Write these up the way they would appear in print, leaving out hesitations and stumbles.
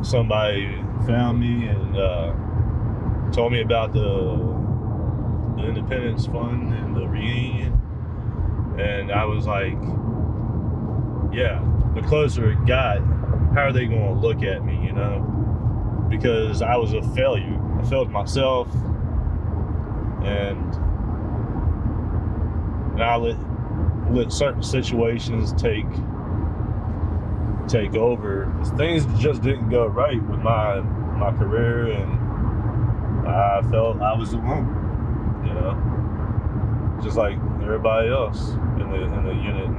somebody found me and told me about the Independence Fund and the reunion, and I was like, yeah, the closer it got, how are they going to look at me, you know? Because I was a failure. I failed myself, and I let certain situations take over. Things just didn't go right with my career, and I felt I was alone, you know, just like everybody else in the unit.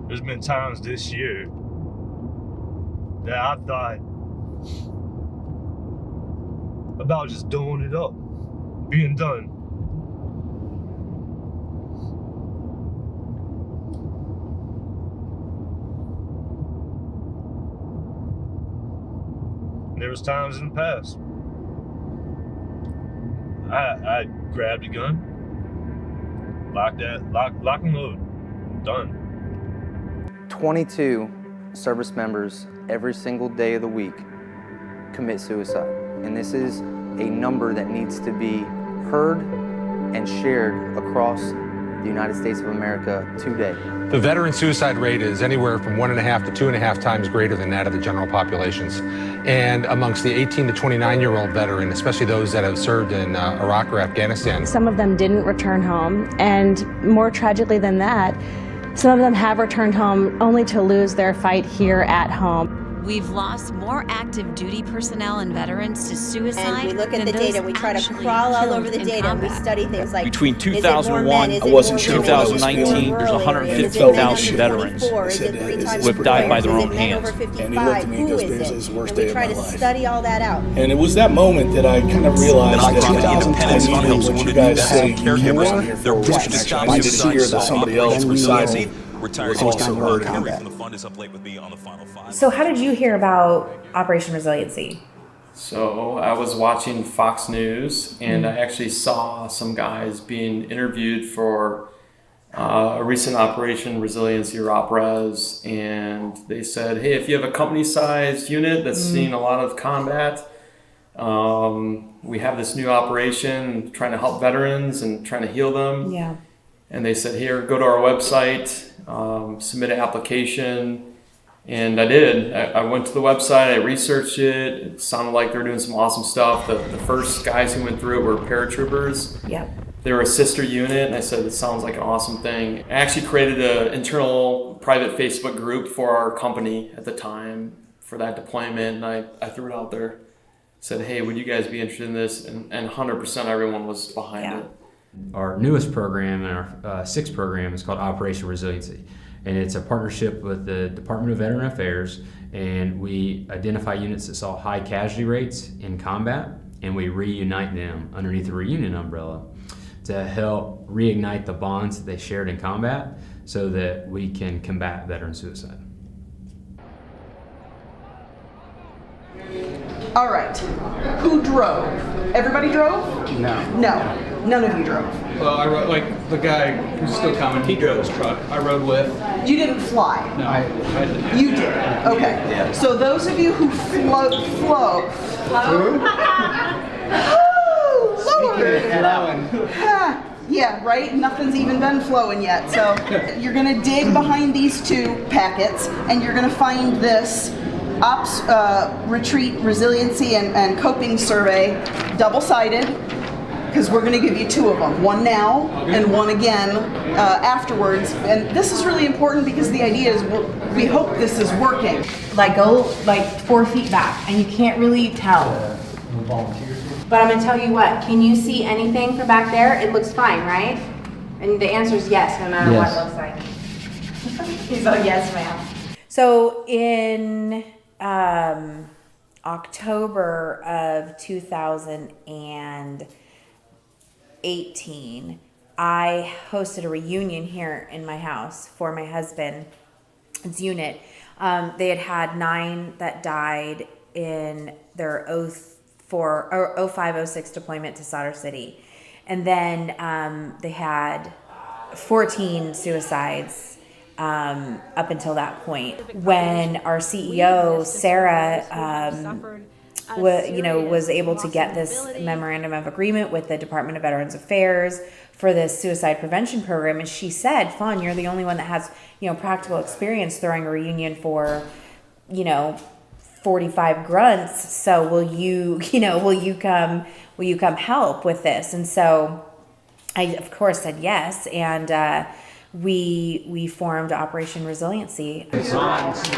There's been times this year that I thought about just doing it up, being done. There was times in the past I grabbed a gun, lock and load, done. 22 service members every single day of the week commit suicide. And this is a number that needs to be heard and shared across the United States of America today. The veteran suicide rate is anywhere from 1.5 to 2.5 times greater than that of the general populations. And amongst the 18 to 29-year-old veteran, especially those that have served in Iraq or Afghanistan. Some of them didn't return home, and more tragically than that, some of them have returned home only to lose their fight here at home. We've lost more active duty personnel and veterans to suicide. And we look at the data, we try to crawl all over the data, and we study things like between 2001 and 2019, there's 150,000 veterans who have died by their own hands. And he looked at me and goes, "This is the worst day of my life." We try to study all that out. And it was that moment that I kind of realized that Independence Fund helps what you guys say, caregivers. They're pushed to stop I just hear that somebody else beside me retired also heard from the fund is up late with me on the final five. So how did you hear about Operation Resiliency? So I was watching Fox News, and I actually saw some guys being interviewed for a recent Operation Resiliency or OPRES, and they said, hey, if you have a company-sized unit that's seeing a lot of combat, we have this new operation trying to help veterans and trying to heal them. Yeah. And they said, here, go to our website, submit an application. And I did. I went to the website, I researched it. It sounded like they were doing some awesome stuff. The first guys who went through it were paratroopers. Yep. They were a sister unit, and I said, it sounds like an awesome thing. I actually created an internal private Facebook group for our company at the time for that deployment, and I threw it out there. Said, hey, would you guys be interested in this? And 100% everyone was behind it. Our newest program, and our sixth program, is called Operation Resiliency. And it's a partnership with the Department of Veteran Affairs, and we identify units that saw high casualty rates in combat, and we reunite them underneath the reunion umbrella to help reignite the bonds that they shared in combat so that we can combat veteran suicide. All right, who drove? Everybody drove? No. No, none of you drove. Well, I rode, like the guy who's still coming, he drove his truck. I rode with. You didn't fly? No, I didn't. You did, okay. Yeah. So those of you who float. Yeah, right? Nothing's even been flowing yet. So you're gonna dig behind these two packets and you're gonna find this Ops Retreat Resiliency and Coping Survey, double-sided, because we're going to give you two of them, one now and one again afterwards. And this is really important because the idea is we hope this is working. Like go like 4 feet back, and you can't really tell. But I'm gonna tell you what, can you see anything from back there? It looks fine, right? And the answer is yes, no matter what it looks like. He's like, yes, ma'am. So in October of 2018, I hosted a reunion here in my house for my husband's unit. They had 9 that died in their 05-06 deployment to Sadr City. And then they had 14 suicides up until that point. When our CEO, Sarah, was able to get this memorandum of agreement with the Department of Veterans Affairs for this suicide prevention program, and she said, "Fawn, you're the only one that has, practical experience throwing a reunion for, 45 grunts. So will you come help with this?" And so I, of course, said yes, and we formed Operation Resiliency. Awesome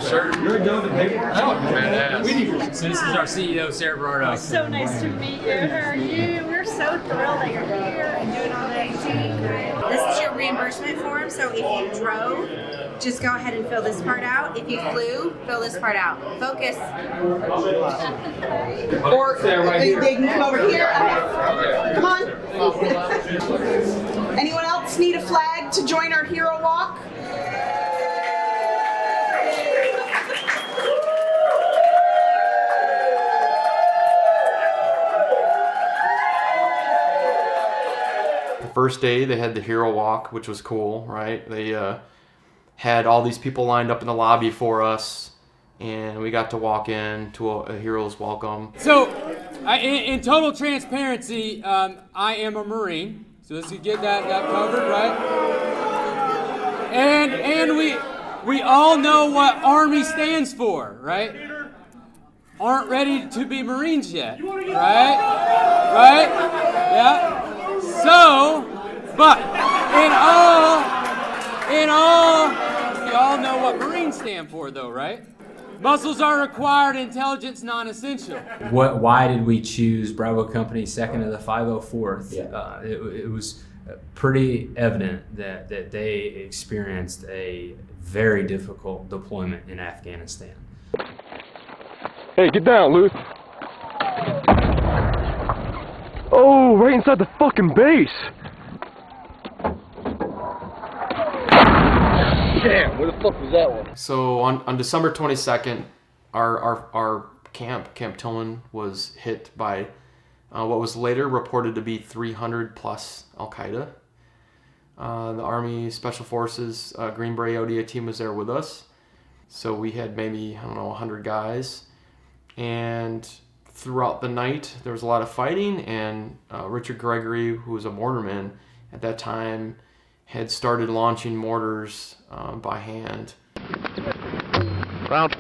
shirt. You're going to make it. So this is our CEO, Sarah Berardo. So nice to meet you. How are you? We're so thrilled that you're here and doing all that. This is your reimbursement form. So if you drove, just go ahead and fill this part out. If you flew, fill this part out. Focus. Or they can come over here. Come on. Anyone else need a flag to join our hero walk? The first day they had the hero walk, which was cool, right? They had all these people lined up in the lobby for us, and we got to walk in to a hero's welcome. So, in total transparency, I am a Marine, so let's get that covered, right? And we all know what Army stands for, right? Aren't ready to be Marines yet, right? Right? Yeah. So, but in all, we all know what Marines stand for, though, right? Muscles are required, intelligence non-essential. Why did we choose Bravo Company second to the 504th? Yeah. It was pretty evident that they experienced a very difficult deployment in Afghanistan. Hey, get down, Luke. Oh, right inside the fucking base. Damn, where the fuck was that one? So on December 22nd, our Camp Tillman, was hit by what was later reported to be 300 plus Al-Qaeda. The Army Special Forces Green Beret ODA team was there with us. So we had maybe, 100 guys. And throughout the night, there was a lot of fighting, and Richard Gregory, who was a mortarman at that time, had started launching mortars by hand. Round.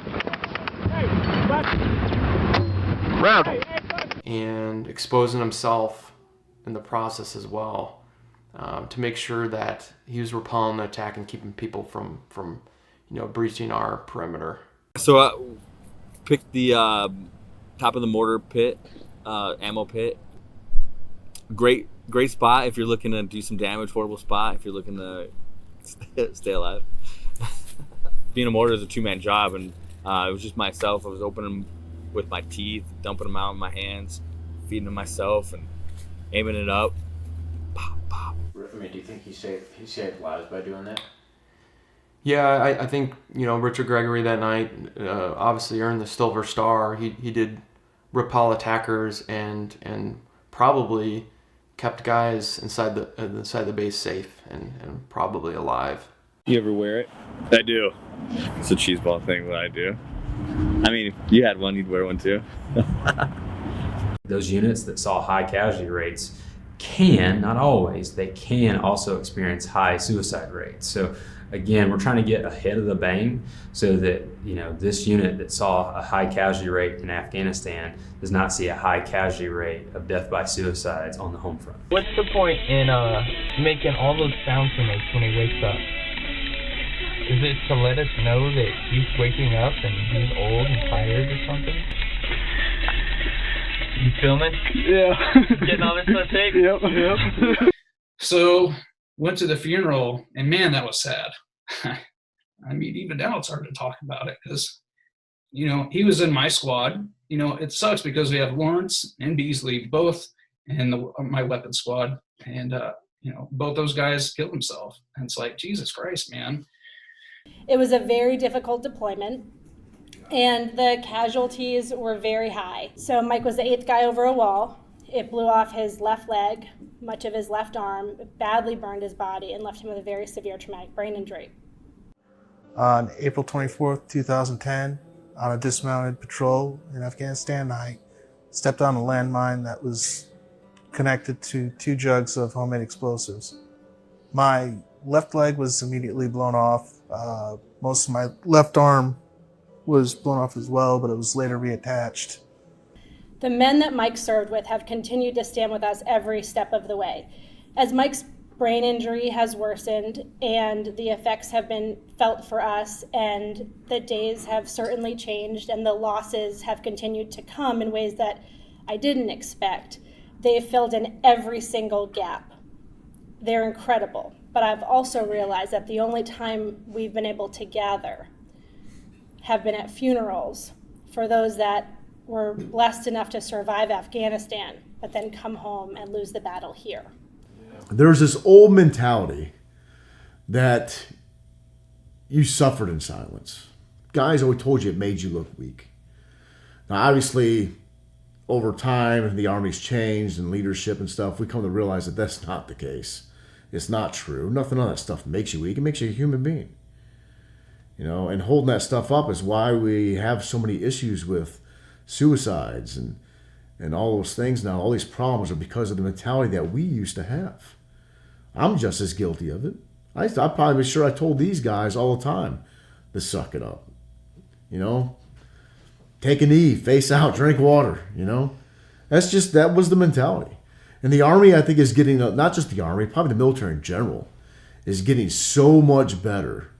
And exposing himself in the process as well, to make sure that he was repelling the attack and keeping people from breaching our perimeter. So picked the top of the mortar pit, ammo pit. Great spot if you're looking to do some damage. Horrible spot if you're looking to stay alive. Being a mortar is a two-man job, and it was just myself. I was opening with my teeth, dumping them out in my hands, feeding them myself, and aiming it up. Pop, pop. I mean, do you think he saved lives by doing that? Yeah, I think Richard Gregory that night obviously earned the Silver Star. He did repel attackers and probably kept guys inside the base safe and probably alive. You ever wear it? I do. It's a cheeseball thing, but I do. I mean, if you had one, you'd wear one too. Those units that saw high casualty rates can, not always, they can also experience high suicide rates. So again, we're trying to get ahead of the bang so that this unit that saw a high casualty rate in Afghanistan does not see a high casualty rate of death by suicides on the home front. What's the point in making all those sounds he makes when he wakes up? Is it to let us know that he's waking up and he's old and tired or something? You filming? Yeah. Getting all this on tape? Yep. So, went to the funeral, and man, that was sad. I mean, even now it's hard to talk about it because, he was in my squad. It sucks because we have Lawrence and Beasley both in my weapons squad, and, both those guys killed themselves. And it's like, Jesus Christ, man. It was a very difficult deployment, and the casualties were very high. So Mike was the 8th guy over a wall. It blew off his left leg, much of his left arm, badly burned his body, and left him with a very severe traumatic brain injury. On April 24th, 2010, on a dismounted patrol in Afghanistan, I stepped on a landmine that was connected to 2 jugs of homemade explosives. My left leg was immediately blown off. Most of my left arm was blown off as well, but it was later reattached. The men that Mike served with have continued to stand with us every step of the way. As Mike's brain injury has worsened and the effects have been felt for us, and the days have certainly changed and the losses have continued to come in ways that I didn't expect, they've filled in every single gap. They're incredible, but I've also realized that the only time we've been able to gather have been at funerals for those that were blessed enough to survive Afghanistan, but then come home and lose the battle here. There's this old mentality that you suffered in silence. Guys always told you it made you look weak. Now, obviously, over time, the Army's changed and leadership and stuff, we come to realize that that's not the case. It's not true. Nothing of that stuff makes you weak. It makes you a human being. You know, and holding that stuff up is why we have so many issues with suicides and all those things now. All these problems are because of the mentality that we used to have. I'm just as guilty of it. I'm probably sure I told these guys all the time to suck it up. You know, take a knee, face out, drink water, you know. That was the mentality. And the Army, I think, is getting, not just the Army, probably the military in general, is getting so much better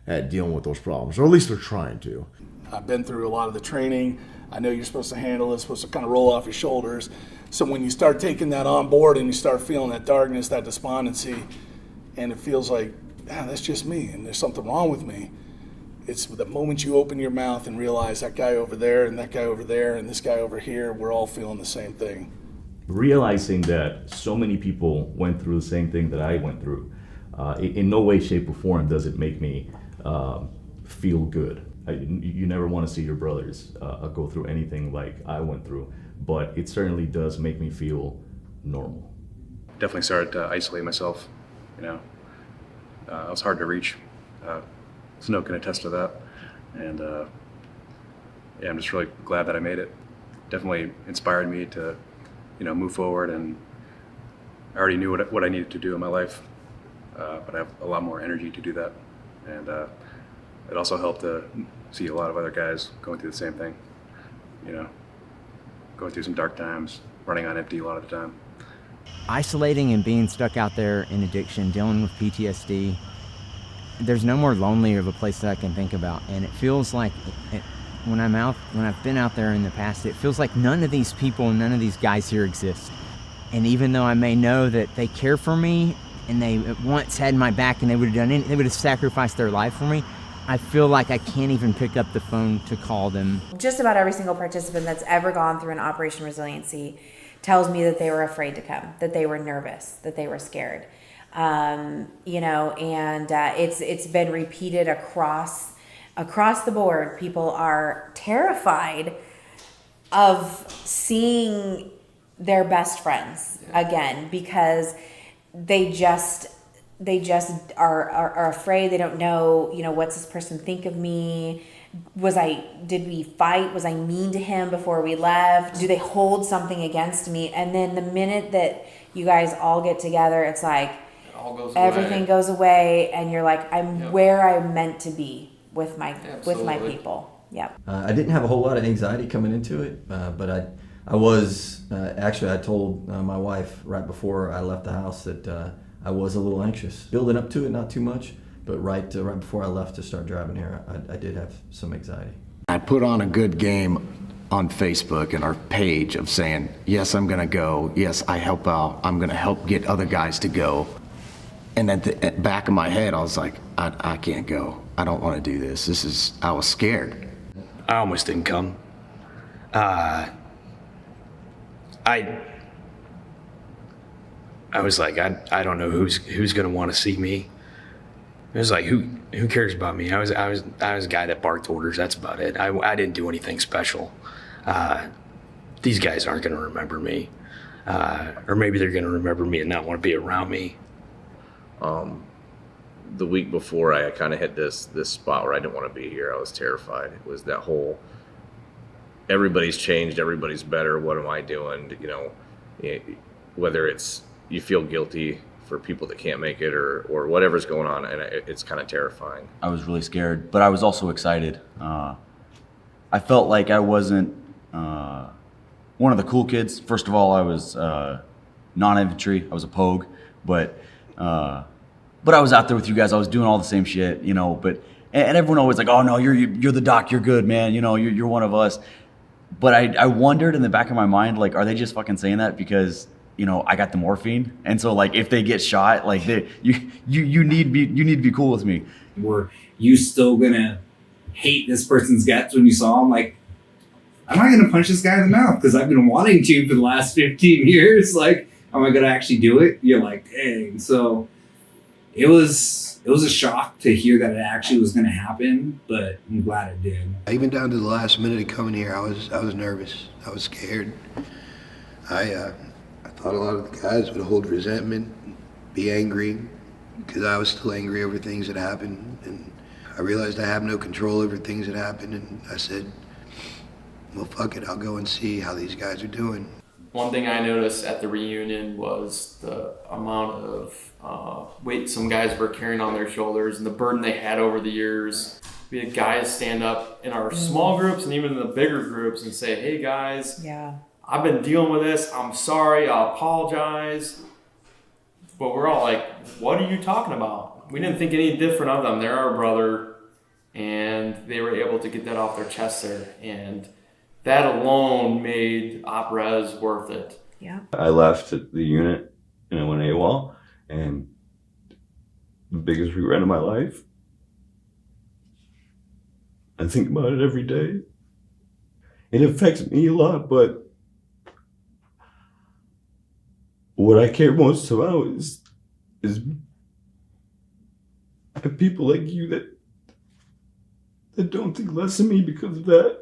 at dealing with those problems, or at least they're trying to. I've been through a lot of the training. I know you're supposed to handle it, supposed to kind of roll off your shoulders. So when you start taking that on board and you start feeling that darkness, that despondency, and it feels like, that's just me and there's something wrong with me. It's the moment you open your mouth and realize that guy over there and that guy over there and this guy over here, we're all feeling the same thing. Realizing that so many people went through the same thing that I went through, in no way, shape, or form does it make me feel good. You never want to see your brothers go through anything like I went through, but it certainly does make me feel normal. Definitely started to isolate myself, you know. I was hard to reach. Snow can attest to that. And yeah, I'm just really glad that I made it. Definitely inspired me to, you know, move forward, and I already knew what I needed to do in my life, but I have a lot more energy to do that. And it also helped to see a lot of other guys going through the same thing, you know, going through some dark times, running on empty a lot of the time. Isolating and being stuck out there in addiction, dealing with PTSD, there's no more lonely of a place that I can think about. And it feels like when I've been out there in the past, it feels like none of these people, none of these guys here exist. And even though I may know that they care for me and they once had my back and they would have done anything, they would have sacrificed their life for me, I feel like I can't even pick up the phone to call them. Just about every single participant that's ever gone through an Operation Resiliency tells me that they were afraid to come, that they were nervous, that they were scared. You know, and it's been repeated across the board. People are terrified of seeing their best friends again because they just are afraid. They don't know, you know, what's this person think of me? Did we fight? Was I mean to him before we left? Do they hold something against me? And then the minute that you guys all get together, it's like everything goes away, and you're like, I'm where I'm meant to be with my people. Yep. I didn't have a whole lot of anxiety coming into it, but I was actually I told my wife right before I left the house that I was a little anxious. Building up to it, not too much, but right before I left to start driving here, I did have some anxiety. I put on a good game on Facebook and our page of saying, yes, I'm gonna go, yes, I help out, I'm gonna help get other guys to go. And at the back of my head, I was like, I can't go. I don't wanna do this. I was scared. I almost didn't come. I was like, I don't know who's gonna want to see me. It was like, who cares about me? I was a guy that barked orders. That's about it. I didn't do anything special. These guys aren't gonna remember me. or maybe they're going to remember me and not want to be around me. The week before, I kind of hit this spot where I didn't want to be here. I was terrified. It was that whole, everybody's changed, everybody's better. What am I doing? You know, whether it's you feel guilty for people that can't make it or whatever's going on, and it's kind of terrifying. I was really scared, but I was also excited. I felt like I wasn't one of the cool kids. First of all, I was non-infantry. I was a pogue, but I was out there with you guys. I was doing all the same shit, you know. But and everyone always like, oh no, you're the doc. You're good, man. You know, you're one of us. But I wondered in the back of my mind, like, are they just fucking saying that because, you know, I got the morphine, and so like if they get shot, like you need to be cool with me. Were you still gonna hate this person's guts when you saw him? Like, am I gonna punch this guy in the mouth because I've been wanting to for the last 15 years? Like, am I gonna actually do it? You're like, dang. So it was a shock to hear that it actually was gonna happen, but I'm glad it did. Even down to the last minute of coming here, I was nervous. I was scared. I thought a lot of the guys would hold resentment, be angry, because I was still angry over things that happened, and I realized I have no control over things that happened, and I said, well, fuck it, I'll go and see how these guys are doing. One thing I noticed at the reunion was the amount of weight some guys were carrying on their shoulders and the burden they had over the years. We had guys stand up in our small groups and even in the bigger groups and say, hey guys, I've been dealing with this. I'm sorry. I apologize. But we're all like, what are you talking about? We didn't think any different of them. They're our brother. And they were able to get that off their chest there. And that alone made Op-Res worth it. Yeah. I left the unit and I went AWOL, and the biggest regret of my life, I think about it every day. It affects me a lot, but what I care most about is the people like you that don't think less of me because of that.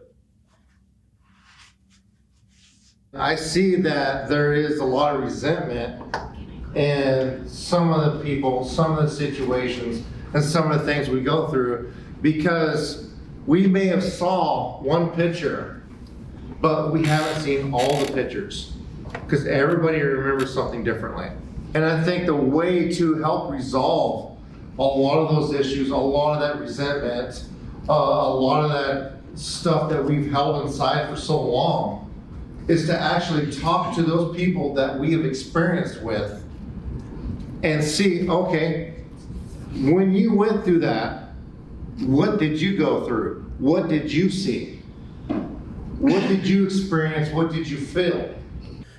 I see that there is a lot of resentment in some of the people, some of the situations, and some of the things we go through, because we may have saw one picture, but we haven't seen all the pictures, because everybody remembers something differently. And I think the way to help resolve a lot of those issues, a lot of that resentment, a lot of that stuff that we've held inside for so long, is to actually talk to those people that we have experienced with and see, okay, when you went through that, what did you go through? What did you see? What did you experience? What did you feel?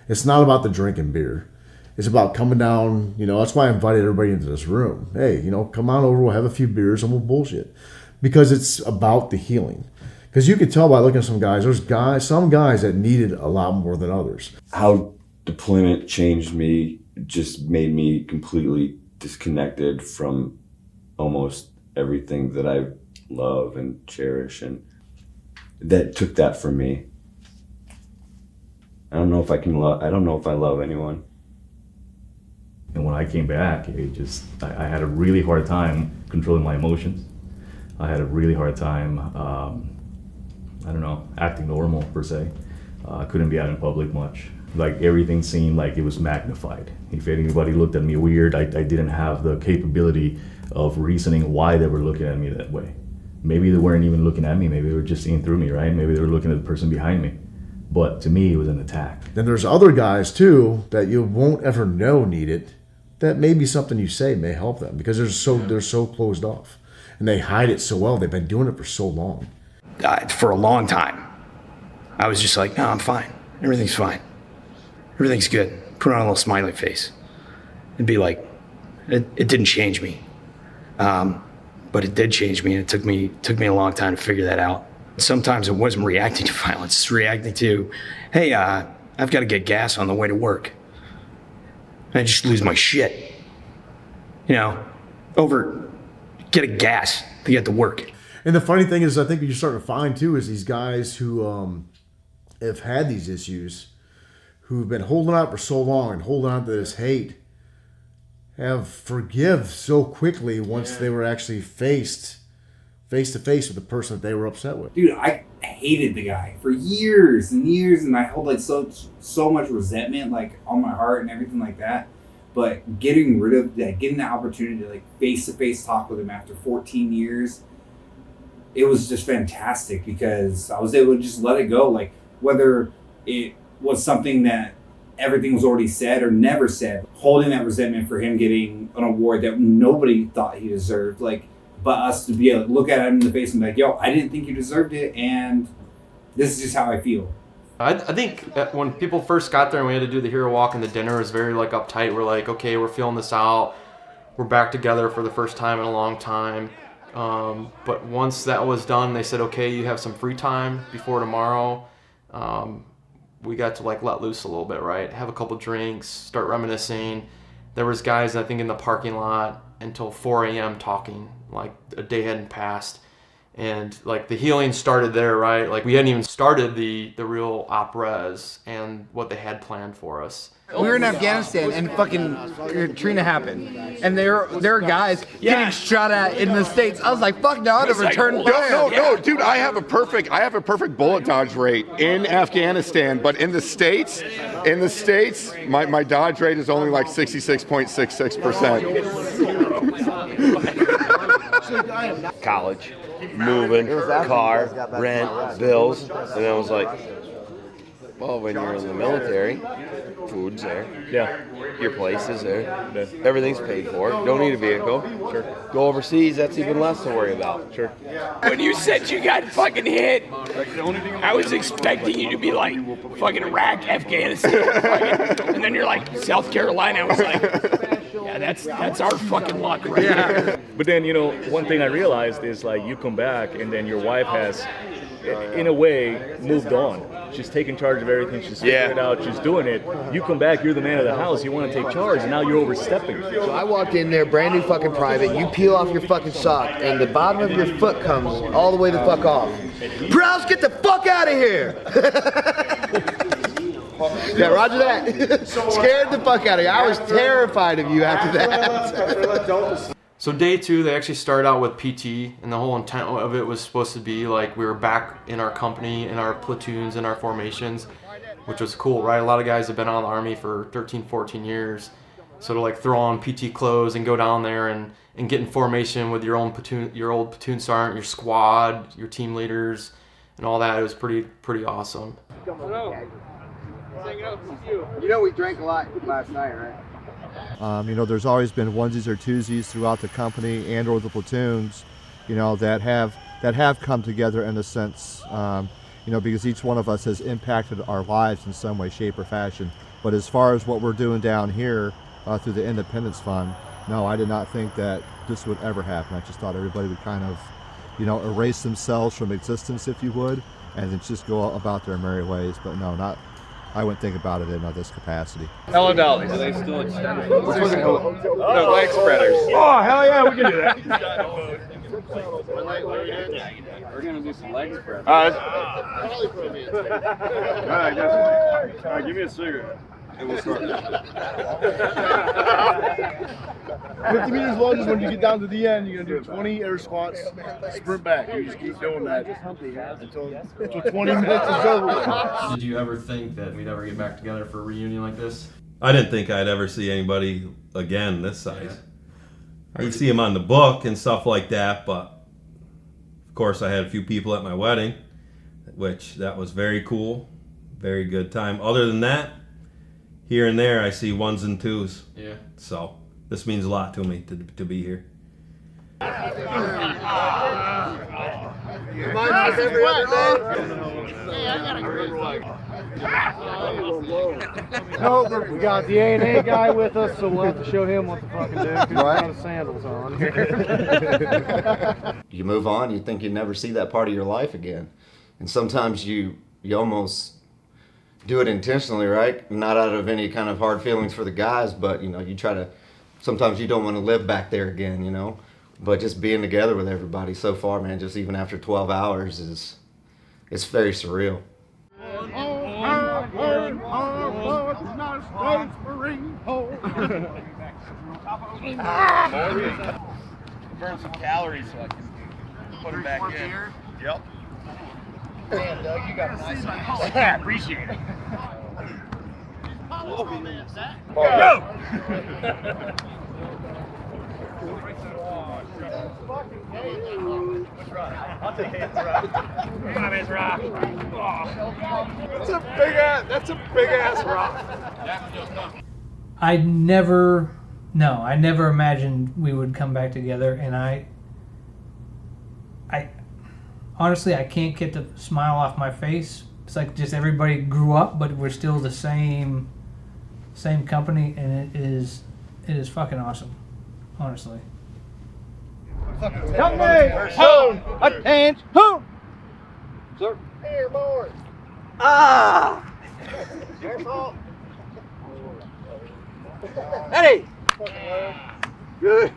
It's not about the drinking beer. It's about coming down, you know, that's why I invited everybody into this room. Hey, you know, come on over, we'll have a few beers and we'll bullshit. Because it's about the healing. Because you can tell by looking at some guys, some guys that needed a lot more than others. How deployment changed me just made me completely disconnected from almost everything that I love and cherish, and that took that from me. I don't know if I love anyone. And when I came back, I had a really hard time controlling my emotions. I had a really hard time, acting normal per se. I couldn't be out in public much. Like, everything seemed like it was magnified. If anybody looked at me weird, I didn't have the capability of reasoning why they were looking at me that way. Maybe they weren't even looking at me, maybe they were just seeing through me, right? Maybe they were looking at the person behind me. But to me, it was an attack. Then there's other guys too that you won't ever know need it, that maybe something you say may help them, because they're so closed off. And they hide it so well. They've been doing it for so long. For a long time, I was just like, no, I'm fine. Everything's fine. Everything's good. Put on a little smiley face. And be like, it didn't change me. But it did change me, and it took me a long time to figure that out. Sometimes it wasn't reacting to violence. It's reacting to, hey, I've got to get gas on the way to work. And I just lose my shit. You know, over getting gas to get to work. And the funny thing is, I think what you're starting to find too is these guys who have had these issues, who've been holding on for so long and holding on to this hate have forgive so quickly once they were actually face to face with the person that they were upset with. Dude, I hated the guy for years and years, and I held like so much resentment like on my heart and everything like that. But getting rid of that, getting the opportunity to like face talk with him after 14 years, it was just fantastic because I was able to just let it go. Like whether it was something that everything was already said or never said, holding that resentment for him getting an award that nobody thought he deserved, like, but us to be able to look at him in the face and be like, yo, I didn't think you deserved it, and this is just how I feel. I think when people first got there and we had to do the hero walk and the dinner, it was very like uptight. We're like, okay, we're feeling this out. We're back together for the first time in a long time. But once that was done, they said, okay, you have some free time before tomorrow. We got to like let loose a little bit, right? Have a couple drinks, start reminiscing. There was guys, I think, in the parking lot until 4 a.m. talking, like a day hadn't passed. And like the healing started there, right? Like we hadn't even started the real operas and what they had planned for us. We were in Afghanistan and fucking Katrina happened, and there were guys getting shot at in the States. I was like, fuck no, I'd have returned fire. No, dude, I have a perfect bullet dodge rate in Afghanistan, but in the States, my dodge rate is only like 66.66%. College, moving, car, rent, bills, and I was like, well, when you're in the military, food's there. Yeah. Your place is there. Yeah. Everything's paid for. Don't need a vehicle. Sure. Go overseas, that's even less to worry about. Sure. When you said you got fucking hit, I was expecting you to be like fucking Iraq, Afghanistan, fucking, and then you're like South Carolina. I was like, yeah, that's our fucking luck right here. But then, you know, one thing I realized is like you come back and then your wife has, in a way, moved on. She's taking charge of everything. She's figuring it out. She's doing it. You come back, you're the man of the house. You want to take charge, and now you're overstepping. So I walked in there, brand new fucking private. You peel off your fucking sock, and the bottom of your foot comes all the way the fuck off. Browse, get the fuck out of here! Yeah, roger that. Scared the fuck out of you. I was terrified of you after that. So day 2, they actually started out with PT, and the whole intent of it was supposed to be like we were back in our company, in our platoons, in our formations, which was cool, right? A lot of guys have been out of the Army for 13, 14 years. So to like throw on PT clothes and go down there and get in formation with your own platoon, your old platoon sergeant, your squad, your team leaders, and all that, it was pretty awesome. You know we drank a lot last night, right? You know, there's always been onesies or twosies throughout the company and or the platoons, you know, that have come together in a sense, you know, because each one of us has impacted our lives in some way, shape, or fashion. But as far as what we're doing down here through the Independence Fund, no, I did not think that this would ever happen. I just thought everybody would kind of, you know, erase themselves from existence, if you would, and then just go about their merry ways. But no, not. I wouldn't think about it in this capacity. Hello dollies, are they still extended? No, leg spreaders. Oh, hell yeah, we can do that. We're going to do some leg spreaders. All right, give me a cigarette. And we'll start. 50 meters lunges, when you get down to the end, you're going to do 20 air squats, sprint back. You just keep doing that until 20 minutes is over. Did you ever think that we'd ever get back together for a reunion like this? I didn't think I'd ever see anybody again this size. I could see him on the book and stuff like that, but of course I had a few people at my wedding, which that was very cool, very good time. Other than that, here and there I see ones and twos. Yeah. So this means a lot to me to be here. Nope, we got the A&A guy with us, so we'll have to show him what the fucking do. He's got his sandals on. You move on, you think you never see that part of your life again. And sometimes you almost do it intentionally, right? Not out of any kind of hard feelings for the guys, but you know, you try to, sometimes you don't want to live back there again, you know? But just being together with everybody so far, man, just even after 12 hours it's very surreal. United States Marine Corps. Burn some calories so I can put them back in. Yep. Man, Doug, you got a nice one. I appreciate it. Go! I'll take Hands Rock. Come on, Hands Rock. That's a big ass rock. I never imagined we would come back together, and I honestly, I can't get the smile off my face. It's like just everybody grew up, but we're still the same company, and it is fucking awesome, honestly. Company, home, attention, home. Sir. Here, boys. Ah. Your fault. Eddie! Good.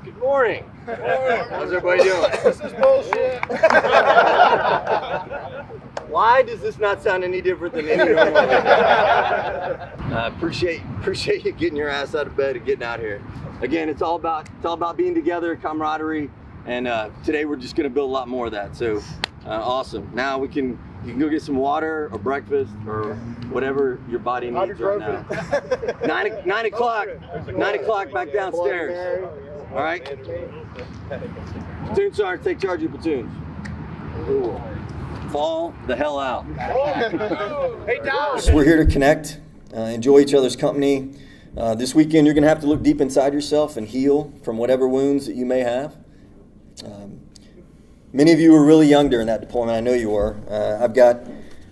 Good morning. How's everybody doing? This is bullshit. Why does this not sound any different than any normal day? Appreciate you getting your ass out of bed and getting out here. Again, it's all about being together, camaraderie, and today we're just gonna build a lot more of that. So awesome. Now you can go get some water or breakfast or whatever your body needs right now. 9 o'clock back downstairs. All right. Platoon sergeant, take charge of your platoons. Ooh. Fall the hell out. Hey, Dog. So we're here to connect, enjoy each other's company. This weekend, you're going to have to look deep inside yourself and heal from whatever wounds that you may have. Many of you were really young during that deployment. I know you were. I've got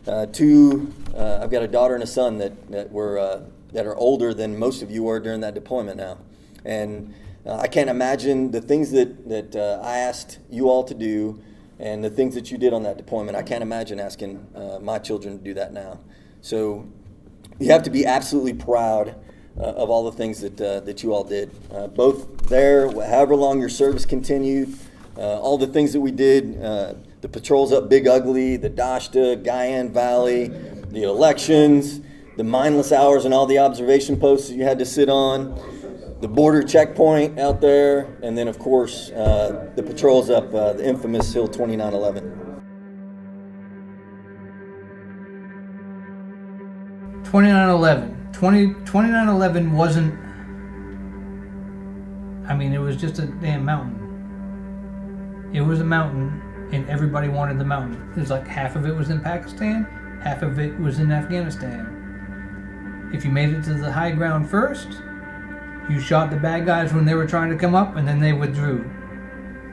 I've got a daughter and a son that are older than most of you were during that deployment now, and I can't imagine the things that I asked you all to do, and the things that you did on that deployment. I can't imagine asking my children to do that now. So you have to be absolutely proud of all the things that you all did, both there, however long your service continued, all the things that we did, the patrols up Big Ugly, the Dashta, Guyan Valley, the elections, the mindless hours and all the observation posts that you had to sit on, the border checkpoint out there, and then of course the patrols up the infamous Hill 2911. 2911 wasn't, I mean, it was just a damn mountain. It was a mountain, and everybody wanted the mountain. It was like half of it was in Pakistan, half of it was in Afghanistan. If you made it to the high ground first, you shot the bad guys when they were trying to come up, and then they withdrew.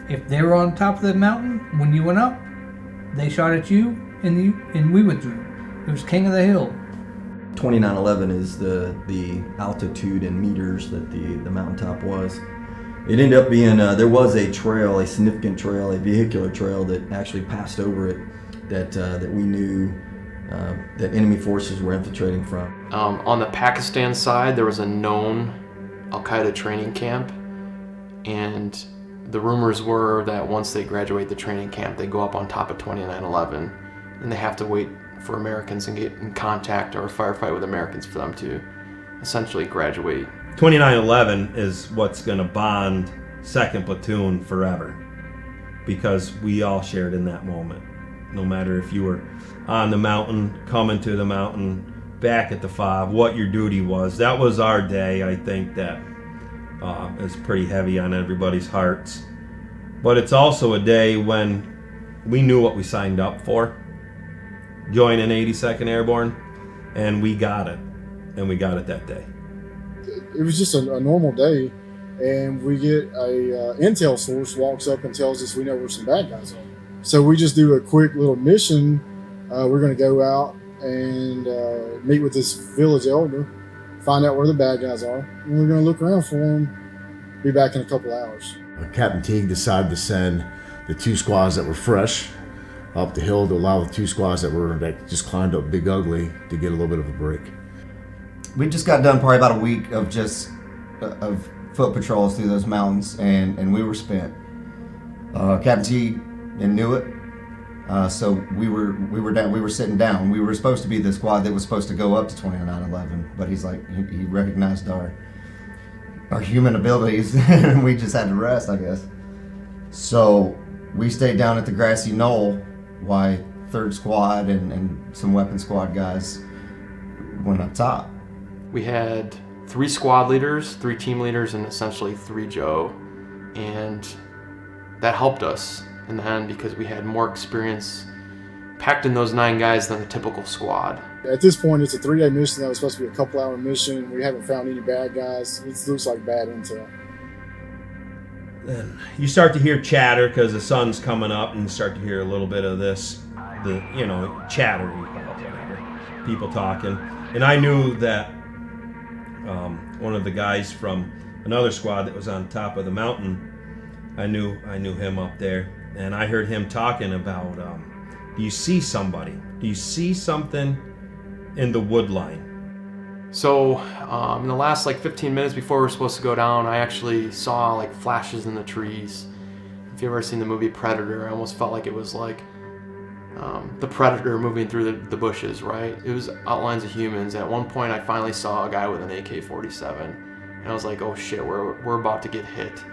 If they were on top of the mountain when you went up, they shot at you, and we withdrew. It was king of the hill. 2911 is the altitude in meters that the mountaintop was. It ended up being, there was a trail, a significant trail, a vehicular trail that actually passed over it that we knew that enemy forces were infiltrating from. On the Pakistan side, there was a known Al-Qaeda training camp, and the rumors were that once they graduate the training camp, they go up on top of 2911, and they have to wait for Americans and get in contact or a firefight with Americans for them to essentially graduate. 2911 is what's going to bond 2nd Platoon forever, because we all shared in that moment. No matter if you were on the mountain, coming to the mountain, back at the FOB, what your duty was. That was our day. I think that is pretty heavy on everybody's hearts. But it's also a day when we knew what we signed up for. Joining 82nd Airborne, and we got it. And we got it that day. It was just a normal day, and we get a intel source walks up and tells us we know where some bad guys are. So we just do a quick little mission. We're going to go out and meet with this village elder, find out where the bad guys are, and we're going to look around for them. Be back in a couple hours. Captain Teague decided to send the 2 squads that were fresh up the hill to allow the 2 squads that just climbed up Big Ugly to get a little bit of a break. We just got done probably about a week of just of foot patrols through those mountains, and we were spent. Captain T knew it. So we were sitting down. We were supposed to be the squad that was supposed to go up to 2911, but he's like, he recognized our human abilities, and we just had to rest, I guess. So we stayed down at the grassy knoll while 3rd Squad and some weapon squad guys went up top. We had 3 squad leaders, 3 team leaders, and essentially 3 Joe, and that helped us in the end because we had more experience packed in those 9 guys than the typical squad. At this point, it's a 3-day mission that was supposed to be a couple-hour mission. We haven't found any bad guys. It looks like bad intel. Then you start to hear chatter because the sun's coming up, and you start to hear a little bit of this, chatter, people talking. And I knew that one of the guys from another squad that was on top of the mountain, I knew him up there, and I heard him talking about, do you see somebody? Do you see something in the wood line? So in the last 15 minutes before we were supposed to go down, I actually saw flashes in the trees. If you've ever seen the movie Predator, I almost felt like it was the Predator moving through the bushes, right? It was outlines of humans. At one point, I finally saw a guy with an AK-47, and I was like, oh shit, we're about to get hit.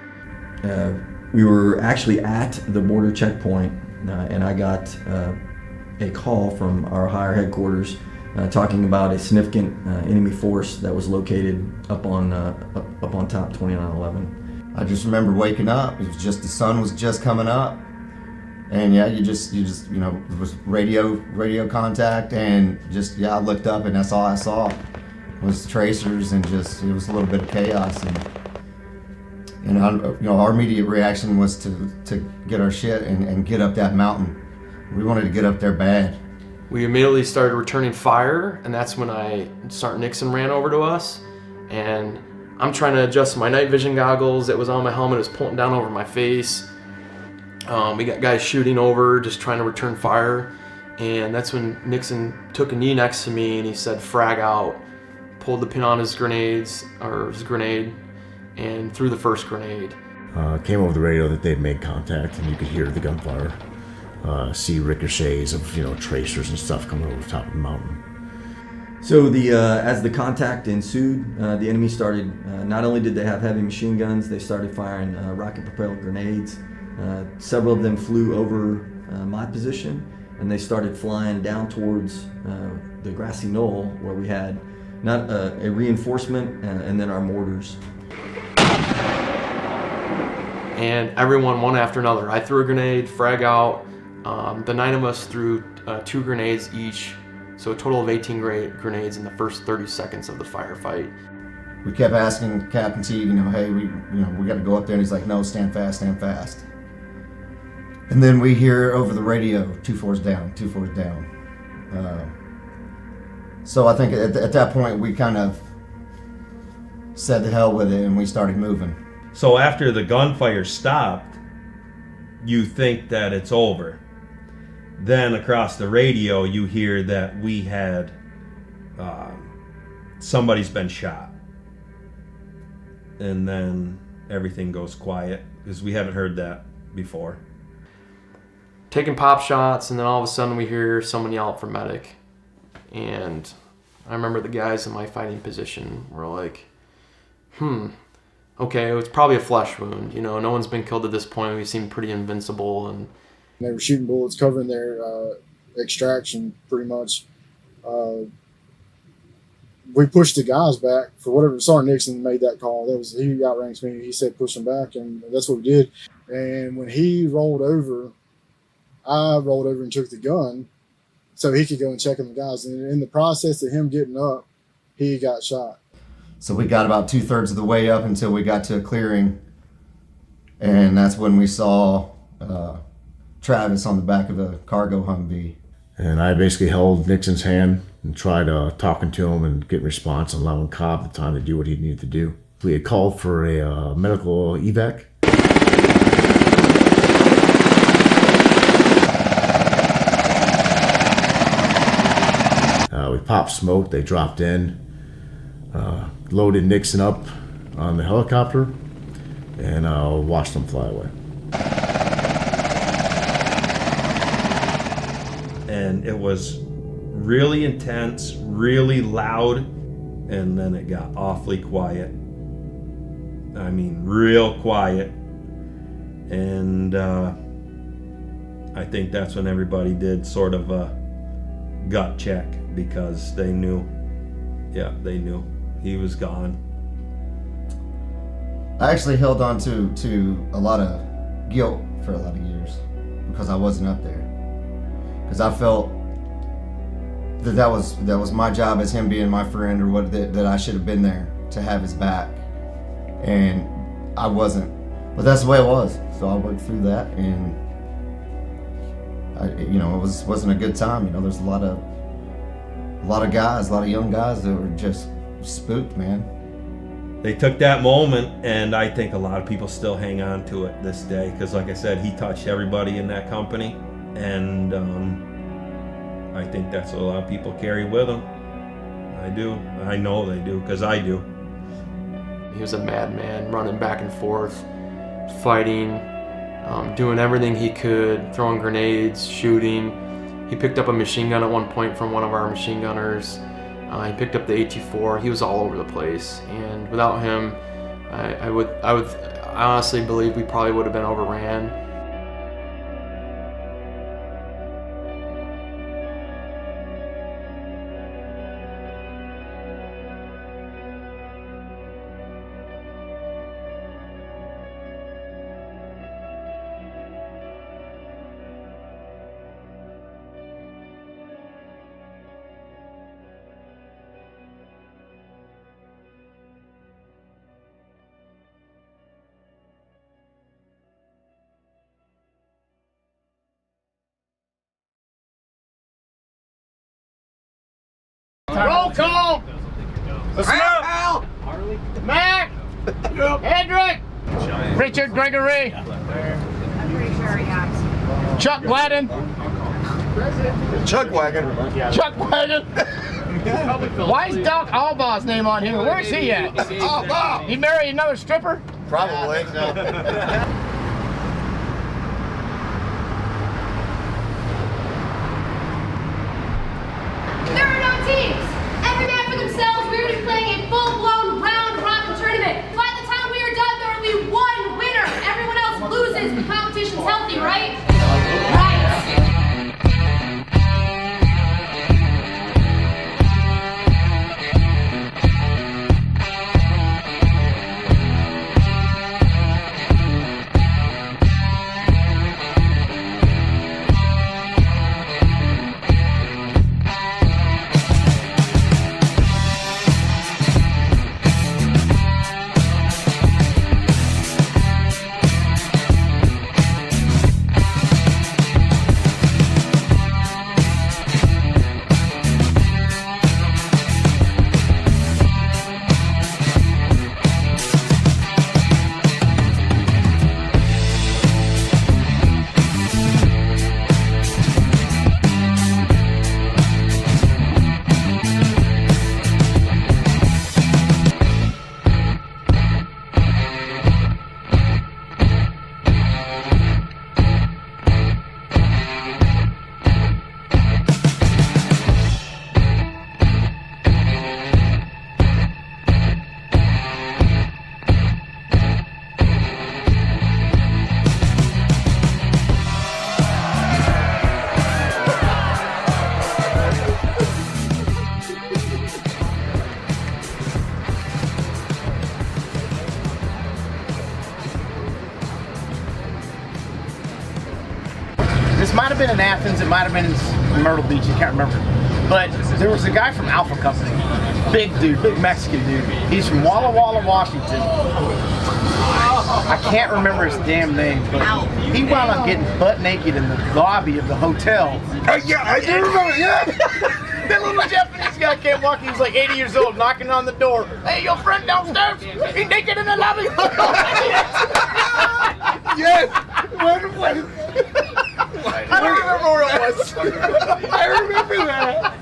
We were actually at the border checkpoint, and I got a call from our higher headquarters talking about a significant enemy force that was located up on top 2911. I just remember waking up. It was just the sun was just coming up, and yeah, you just it was radio contact, and I looked up and that's all I saw was tracers, and it was a little bit of chaos. And our immediate reaction was to get our shit and get up that mountain. We wanted to get up there bad. We immediately started returning fire, and that's when Sergeant Nixon ran over to us, and I'm trying to adjust my night vision goggles that was on my helmet. It was pulling down over my face. We got guys shooting over, just trying to return fire, and that's when Nixon took a knee next to me and he said, "Frag out," pulled the pin on his grenade, and threw the first grenade. Came over the radio that they'd made contact, and you could hear the gunfire. See ricochets of tracers and stuff coming over the top of the mountain. So as the contact ensued, the enemy started. Not only did they have heavy machine guns, they started firing rocket-propelled grenades. Several of them flew over my position, and they started flying down towards the grassy knoll where we had not a reinforcement and then our mortars. And everyone, one after another. I threw a grenade, frag out. The 9 of us threw 2 grenades each, so a total of 18 grenades in the first 30 seconds of the firefight. We kept asking Captain T, hey, we got to go up there, and he's like, no, stand fast, stand fast. And then we hear over the radio, 2-4's down, 2-4's down. So I think at that point we kind of said the hell with it, and we started moving. So after the gunfire stopped, you think that it's over. Then across the radio, you hear that we had somebody's been shot. And then everything goes quiet because we haven't heard that before. Taking pop shots, and then all of a sudden we hear someone yell out for medic. And I remember the guys in my fighting position were like, okay, it's probably a flesh wound. No one's been killed at this point. We seem pretty invincible. And they were shooting bullets covering their extraction, pretty much. We pushed the guys back for whatever. Sergeant Nixon made that call. He outranks me. He said push them back, and that's what we did. And when he rolled over, I rolled over and took the gun so he could go and check on the guys. And in the process of him getting up, he got shot. So we got about 2/3 of the way up until we got to a clearing, and that's when we saw Travis on the back of a cargo Humvee. And I basically held Nixon's hand and tried talking to him and getting response and allowing Cobb the time to do what he needed to do. We had called for a medical evac. We popped smoke, they dropped in, loaded Nixon up on the helicopter, and watched them fly away. and it was really intense, really loud, and then it got awfully quiet. I mean, real quiet. And I think that's when everybody did sort of a gut check, because they knew he was gone. I actually held on to a lot of guilt for a lot of years because I wasn't up there. Because I felt that was my job as him being my friend, or that I should have been there to have his back, and I wasn't. But that's the way it was. So I worked through that, and it wasn't a good time. There's a lot of guys, a lot of young guys that were just spooked, man. They took that moment, and I think a lot of people still hang on to it this day, because like I said, he touched everybody in that company, and I think that's what a lot of people carry with them. I do. I know they do, because I do. He was a madman, running back and forth, fighting, doing everything he could, throwing grenades, shooting. He picked up a machine gun at one point from one of our machine gunners. He picked up the AT-4. He was all over the place, and without him, I honestly believe we probably would have been overran. Roll call! Listen up! Mac! Hendrick! Richard Gregory! Chuck Gladden! Chuck Wagon. Chuck Wagon! Why is Doc Albaugh's name on here? Where's he at? Albaugh! He married another stripper? Probably. There are no teams. Every man for themselves. We would be playing a full-blown round-robin tournament. By the time we are done, there will be one winner. Everyone else loses. The competition's healthy, right? Right. This might have been in Athens, it might have been in Myrtle Beach, I can't remember. But there was a guy from Alpha Company, big dude, big Mexican dude. He's from Walla Walla, Washington. I can't remember his damn name, but he wound up getting butt naked in the lobby of the hotel. Yeah, I do remember, yeah. That little Japanese guy came walking, he was like 80 years old, knocking on the door. Hey, your friend downstairs, he's naked in the lobby. Yes. When? I don't remember where it was. I remember that.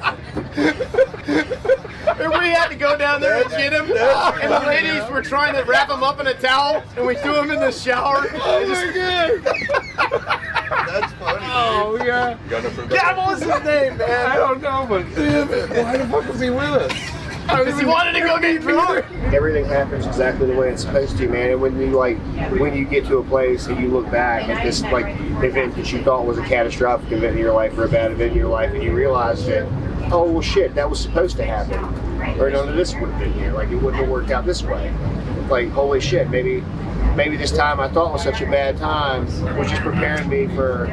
And we had to go down there and get him, and the ladies were trying to wrap him up in a towel, and we threw him in the shower. Oh my God. That's funny. Oh, yeah. God, what was his name, man? I don't know, but damn it. Why the fuck was he with us? Because he wanted to go get drunk. Everything happens exactly the way it's supposed to, man. And when you get to a place and you look back at this event that you thought was a catastrophic event in your life or a bad event in your life, and you realize that, oh well, shit, that was supposed to happen, or none of this would have been here. Like it wouldn't have worked out this way. Like holy shit, maybe this time I thought was such a bad time was just preparing me for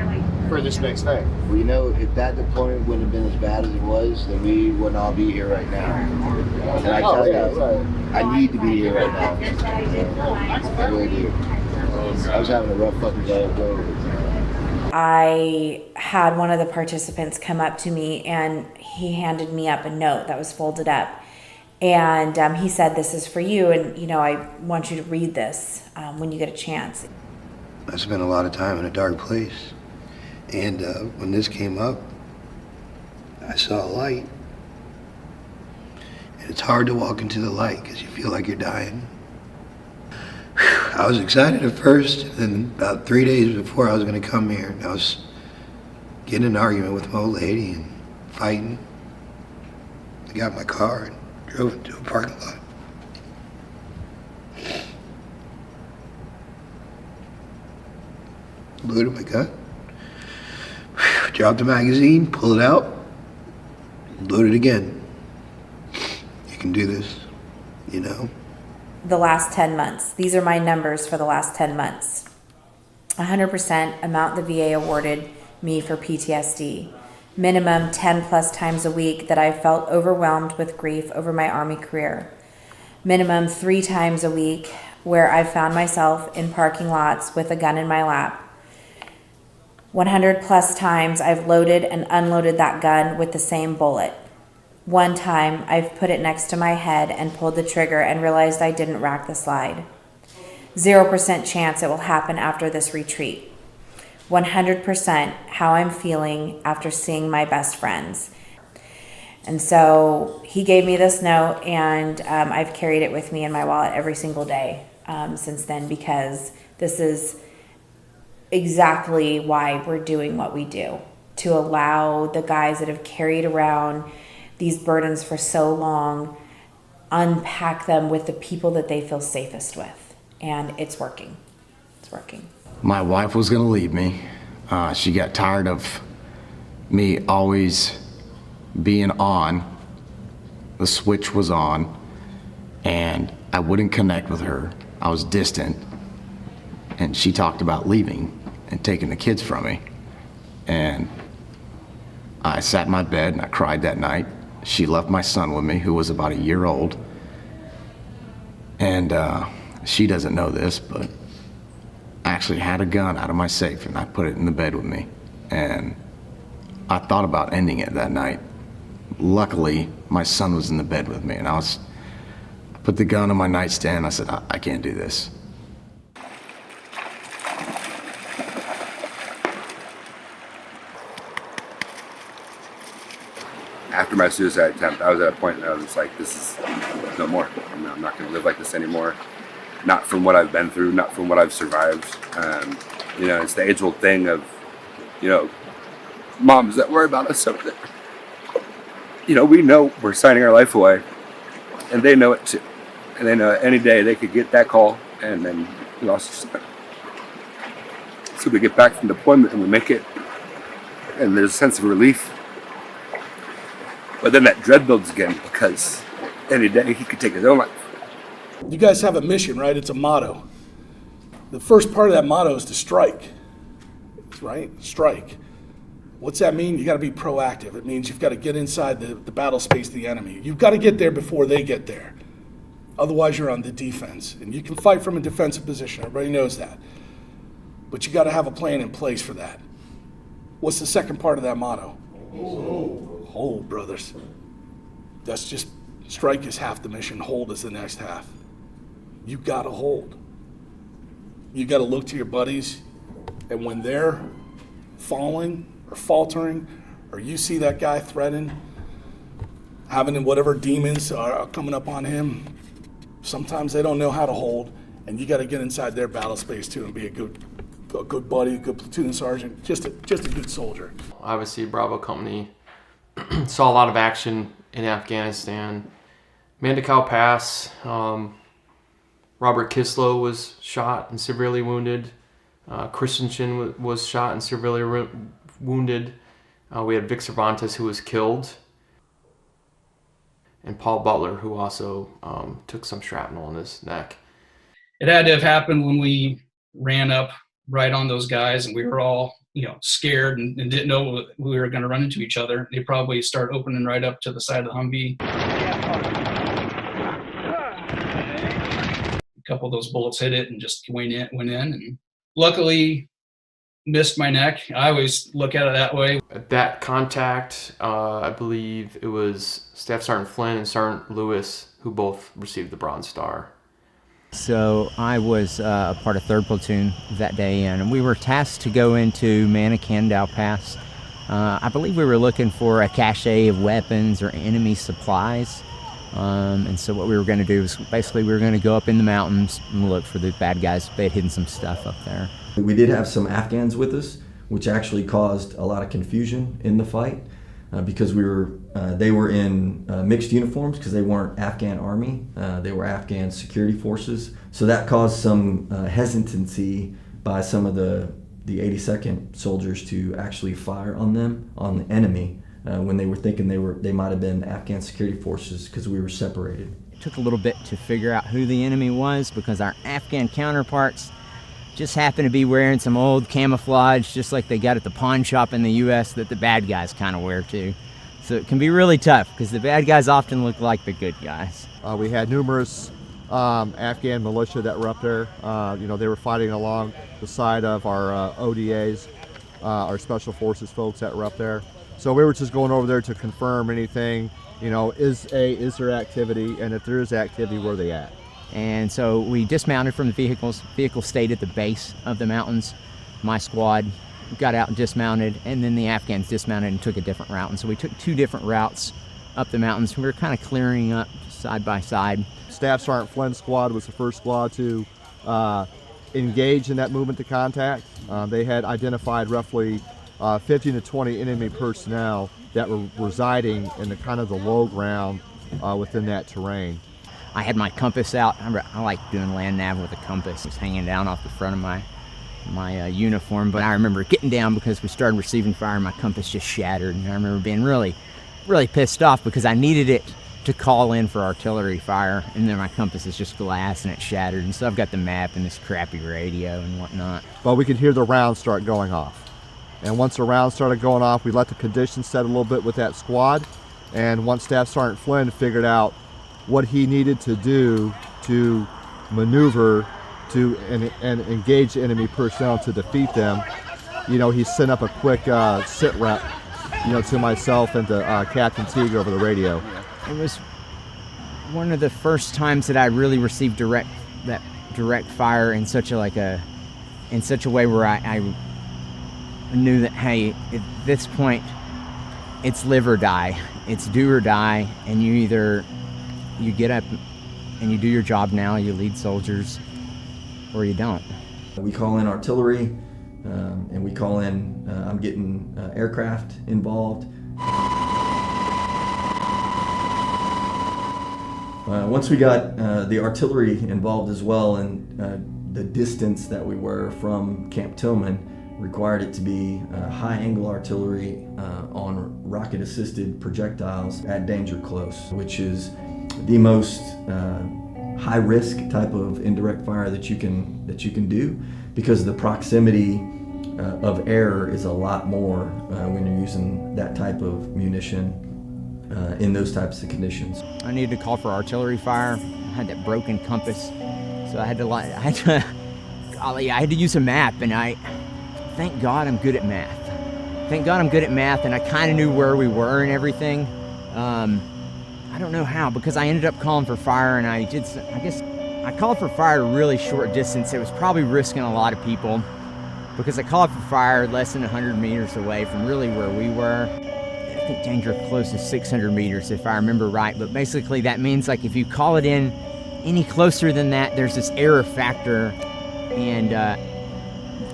this next thing. Well, you know, if that deployment wouldn't have been as bad as it was, then we wouldn't all be here right now. And I tell you, I need to be here right now. I really do. I was having a rough fucking day of going. I had one of the participants come up to me and he handed me up a note that was folded up. And he said, "This is for you, and you know, I want you to read this when you get a chance." I spent a lot of time in a dark place. And when this came up, I saw a light. And it's hard to walk into the light because you feel like you're dying. Whew, I was excited at first, and then about 3 days before I was going to come here, I was getting in an argument with my old lady and fighting. I got in my car and drove into a parking lot. Loaded my gun. Dropped the magazine, pull it out, load it again. You can do this, you know? The last 10 months. These are my numbers for the last 10 months. 100% amount the VA awarded me for PTSD. Minimum 10 plus times a week that I felt overwhelmed with grief over my Army career. Minimum 3 times a week where I found myself in parking lots with a gun in my lap. 100 plus times I've loaded and unloaded that gun with the same bullet. One time I've put it next to my head and pulled the trigger and realized I didn't rack the slide. 0% chance it will happen after this retreat. 100% how I'm feeling after seeing my best friends. And so he gave me this note, and I've carried it with me in my wallet every single day since then, because this is exactly why we're doing what we do, to allow the guys that have carried around these burdens for so long, unpack them with the people that they feel safest with. And it's working. It's working. My wife was gonna leave me. She got tired of me always being on. The switch was on, and I wouldn't connect with her. I was distant, and she talked about leaving and taking the kids from me. And I sat in my bed and I cried that night. She left my son with me, who was about a year old. And she doesn't know this, but I actually had a gun out of my safe and I put it in the bed with me. And I thought about ending it that night. Luckily, my son was in the bed with me, and I put the gun on my nightstand. I said, I can't do this. After my suicide attempt, I was at a point where I was just like, this is no more. I'm not going to live like this anymore. Not from what I've been through, not from what I've survived. You know, it's the age-old thing of, you know, moms that worry about us over there. You know, we know we're signing our life away, and they know it too. And they know any day they could get that call, and then we lost our son. So we get back from deployment and we make it, and there's a sense of relief. But then that dread builds again, because any day he could take his own life. You guys have a mission, right? It's a motto. The first part of that motto is to strike, right? Strike. What's that mean? You got to be proactive. It means you've got to get inside the battle space of the enemy. You've got to get there before they get there. Otherwise, you're on the defense. And you can fight from a defensive position. Everybody knows that. But you got to have a plan in place for that. What's the second part of that motto? Hold, brothers. That's just, strike is half the mission. Hold is the next half. You got to hold. You got to look to your buddies, and when they're falling or faltering, or you see that guy threatened, having whatever demons are coming up on him, sometimes they don't know how to hold, and you got to get inside their battle space too and be a good a good buddy, a good platoon sergeant, just a good soldier. Obviously, Bravo Company saw a lot of action in Afghanistan. Kandow Pass, Robert Kislow was shot and severely wounded. Christensen was shot and severely wounded. We had Vic Cervantes, who was killed. And Paul Butler, who also took some shrapnel in his neck. It had to have happened when we ran up right on those guys, and we were all, scared and didn't know we were going to run into each other. They probably start opening right up to the side of the Humvee. A couple of those bullets hit it and just went in, and luckily missed my neck. I always look at it that way. At that contact, I believe it was Staff Sergeant Flynn and Sergeant Lewis who both received the Bronze Star. So I was a part of 3rd Platoon that day, and we were tasked to go into Kandow Pass. I believe we were looking for a cache of weapons or enemy supplies. And so what we were going to do was basically we were going to go up in the mountains and look for the bad guys. They had hidden some stuff up there. We did have some Afghans with us, which actually caused a lot of confusion in the fight because they were in mixed uniforms because they weren't Afghan army, they were Afghan security forces. So that caused some hesitancy by some of the 82nd soldiers to actually fire on them, on the enemy, when they were thinking they might have been Afghan security forces because we were separated. It took a little bit to figure out who the enemy was because our Afghan counterparts just happened to be wearing some old camouflage just like they got at the pawn shop in the US that the bad guys kind of wear too. So it can be really tough because the bad guys often look like the good guys. We had numerous Afghan militia that were up there. They were fighting along the side of our ODAs, our Special Forces folks that were up there. So we were just going over there to confirm anything, is there activity, and if there is activity, where are they at? And so we dismounted from the vehicles. Vehicles stayed at the base of the mountains. My squad got out and dismounted, and then the Afghans dismounted and took a different route. And so we took 2 different routes up the mountains. We were kind of clearing up side by side. Staff Sergeant Flynn's squad was the first squad to engage in that movement to contact. They had identified roughly 15 to 20 enemy personnel that were residing in the kind of the low ground within that terrain. I had my compass out. I like doing land nav with a compass. It's hanging down off the front of my uniform, but I remember getting down because we started receiving fire and my compass just shattered. And I remember being really, really pissed off because I needed it to call in for artillery fire, and then my compass is just glass and it shattered. And so I've got the map and this crappy radio and whatnot. But we could hear the rounds start going off. And once the rounds started going off, we let the conditions set a little bit with that squad. And once Staff Sergeant Flynn figured out what he needed to do to maneuver to and engage enemy personnel to defeat them, he sent up a quick sit rep, to myself and to Captain Teague over the radio. It was one of the first times that I really received direct fire in such a way where I knew that, hey, at this point it's live or die, it's do or die, and you get up and you do your job now, you lead soldiers, or you don't. We call in artillery, and we call in, I'm getting aircraft involved. Once we got the artillery involved as well, and the distance that we were from Camp Tillman required it to be high-angle artillery on rocket-assisted projectiles at danger close, which is the most high-risk type of indirect fire that you can do, because the proximity of error is a lot more when you're using that type of munition in those types of conditions. I needed to call for artillery fire. I had that broken compass, so I had to use a map, and thank God I'm good at math. Thank God I'm good at math, and I kind of knew where we were and everything. I don't know how, because I ended up calling for fire, and I guess I called for fire at a really short distance. It was probably risking a lot of people, because I called for fire less than 100 meters away from really where we were. I think danger close is 600 meters if I remember right, but basically that means like if you call it in any closer than that, there's this error factor, and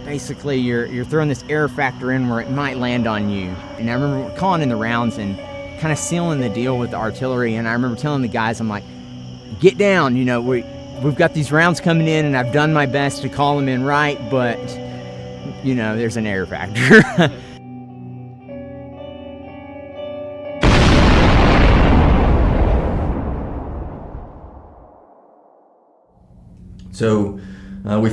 basically you're throwing this air factor in where it might land on you. And I remember calling in the rounds and kind of sealing the deal with the artillery. And I remember telling the guys, I'm like, get down, you know, we've got these rounds coming in and I've done my best to call them in right, but, you know, there's an air factor. So we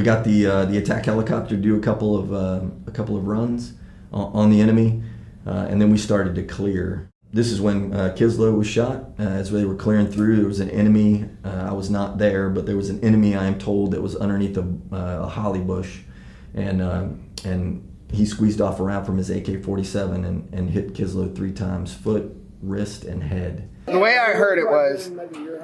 got the attack helicopter to do a couple of runs on the enemy, and then we started to clear. This is when Kislow was shot. As they were clearing through, there was an enemy. I was not there, but there was an enemy, I am told, that was underneath a holly bush, and he squeezed off a round from his AK-47 and hit Kislow 3 times, foot, wrist, and head. The way I heard it was,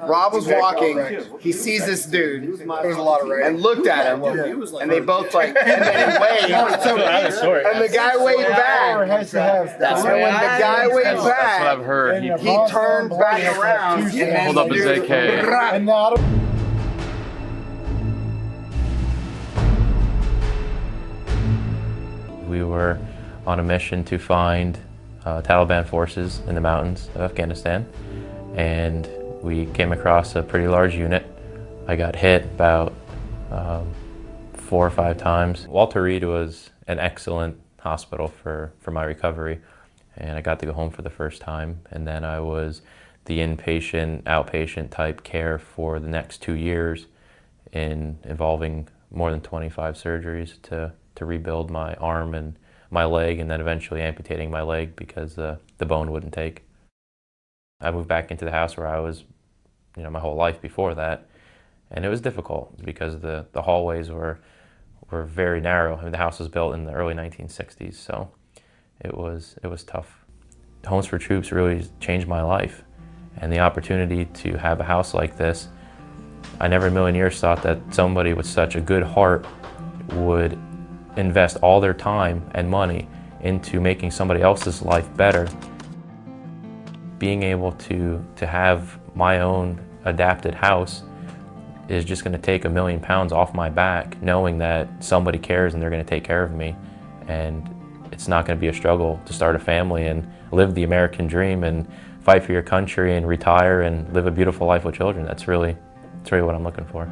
Rob was walking, he sees this dude, there was a lot of rain, and looked at him, and they both and then waved, and the guy waved back, and when the guy waved back, I've heard. he turned back around, and then pulled up his AK. We were on a mission to find Taliban forces in the mountains of Afghanistan, and we came across a pretty large unit. I got hit about 4 or 5 times. Walter Reed was an excellent hospital for my recovery, and I got to go home for the first time, and then I was the inpatient, outpatient type care for the next 2 years, involving more than 25 surgeries to rebuild my arm and my leg, and then eventually amputating my leg because the bone wouldn't take. I moved back into the house where I was, my whole life before that, and it was difficult because the hallways were very narrow. I mean, the house was built in the early 1960s, so it was tough. Homes for Troops really changed my life, and the opportunity to have a house like this, I never in a million years thought that somebody with such a good heart would invest all their time and money into making somebody else's life better. Being able to have my own adapted house is just going to take £1 million off my back, knowing that somebody cares and they're going to take care of me, and it's not going to be a struggle to start a family and live the American dream and fight for your country and retire and live a beautiful life with children. That's really what I'm looking for.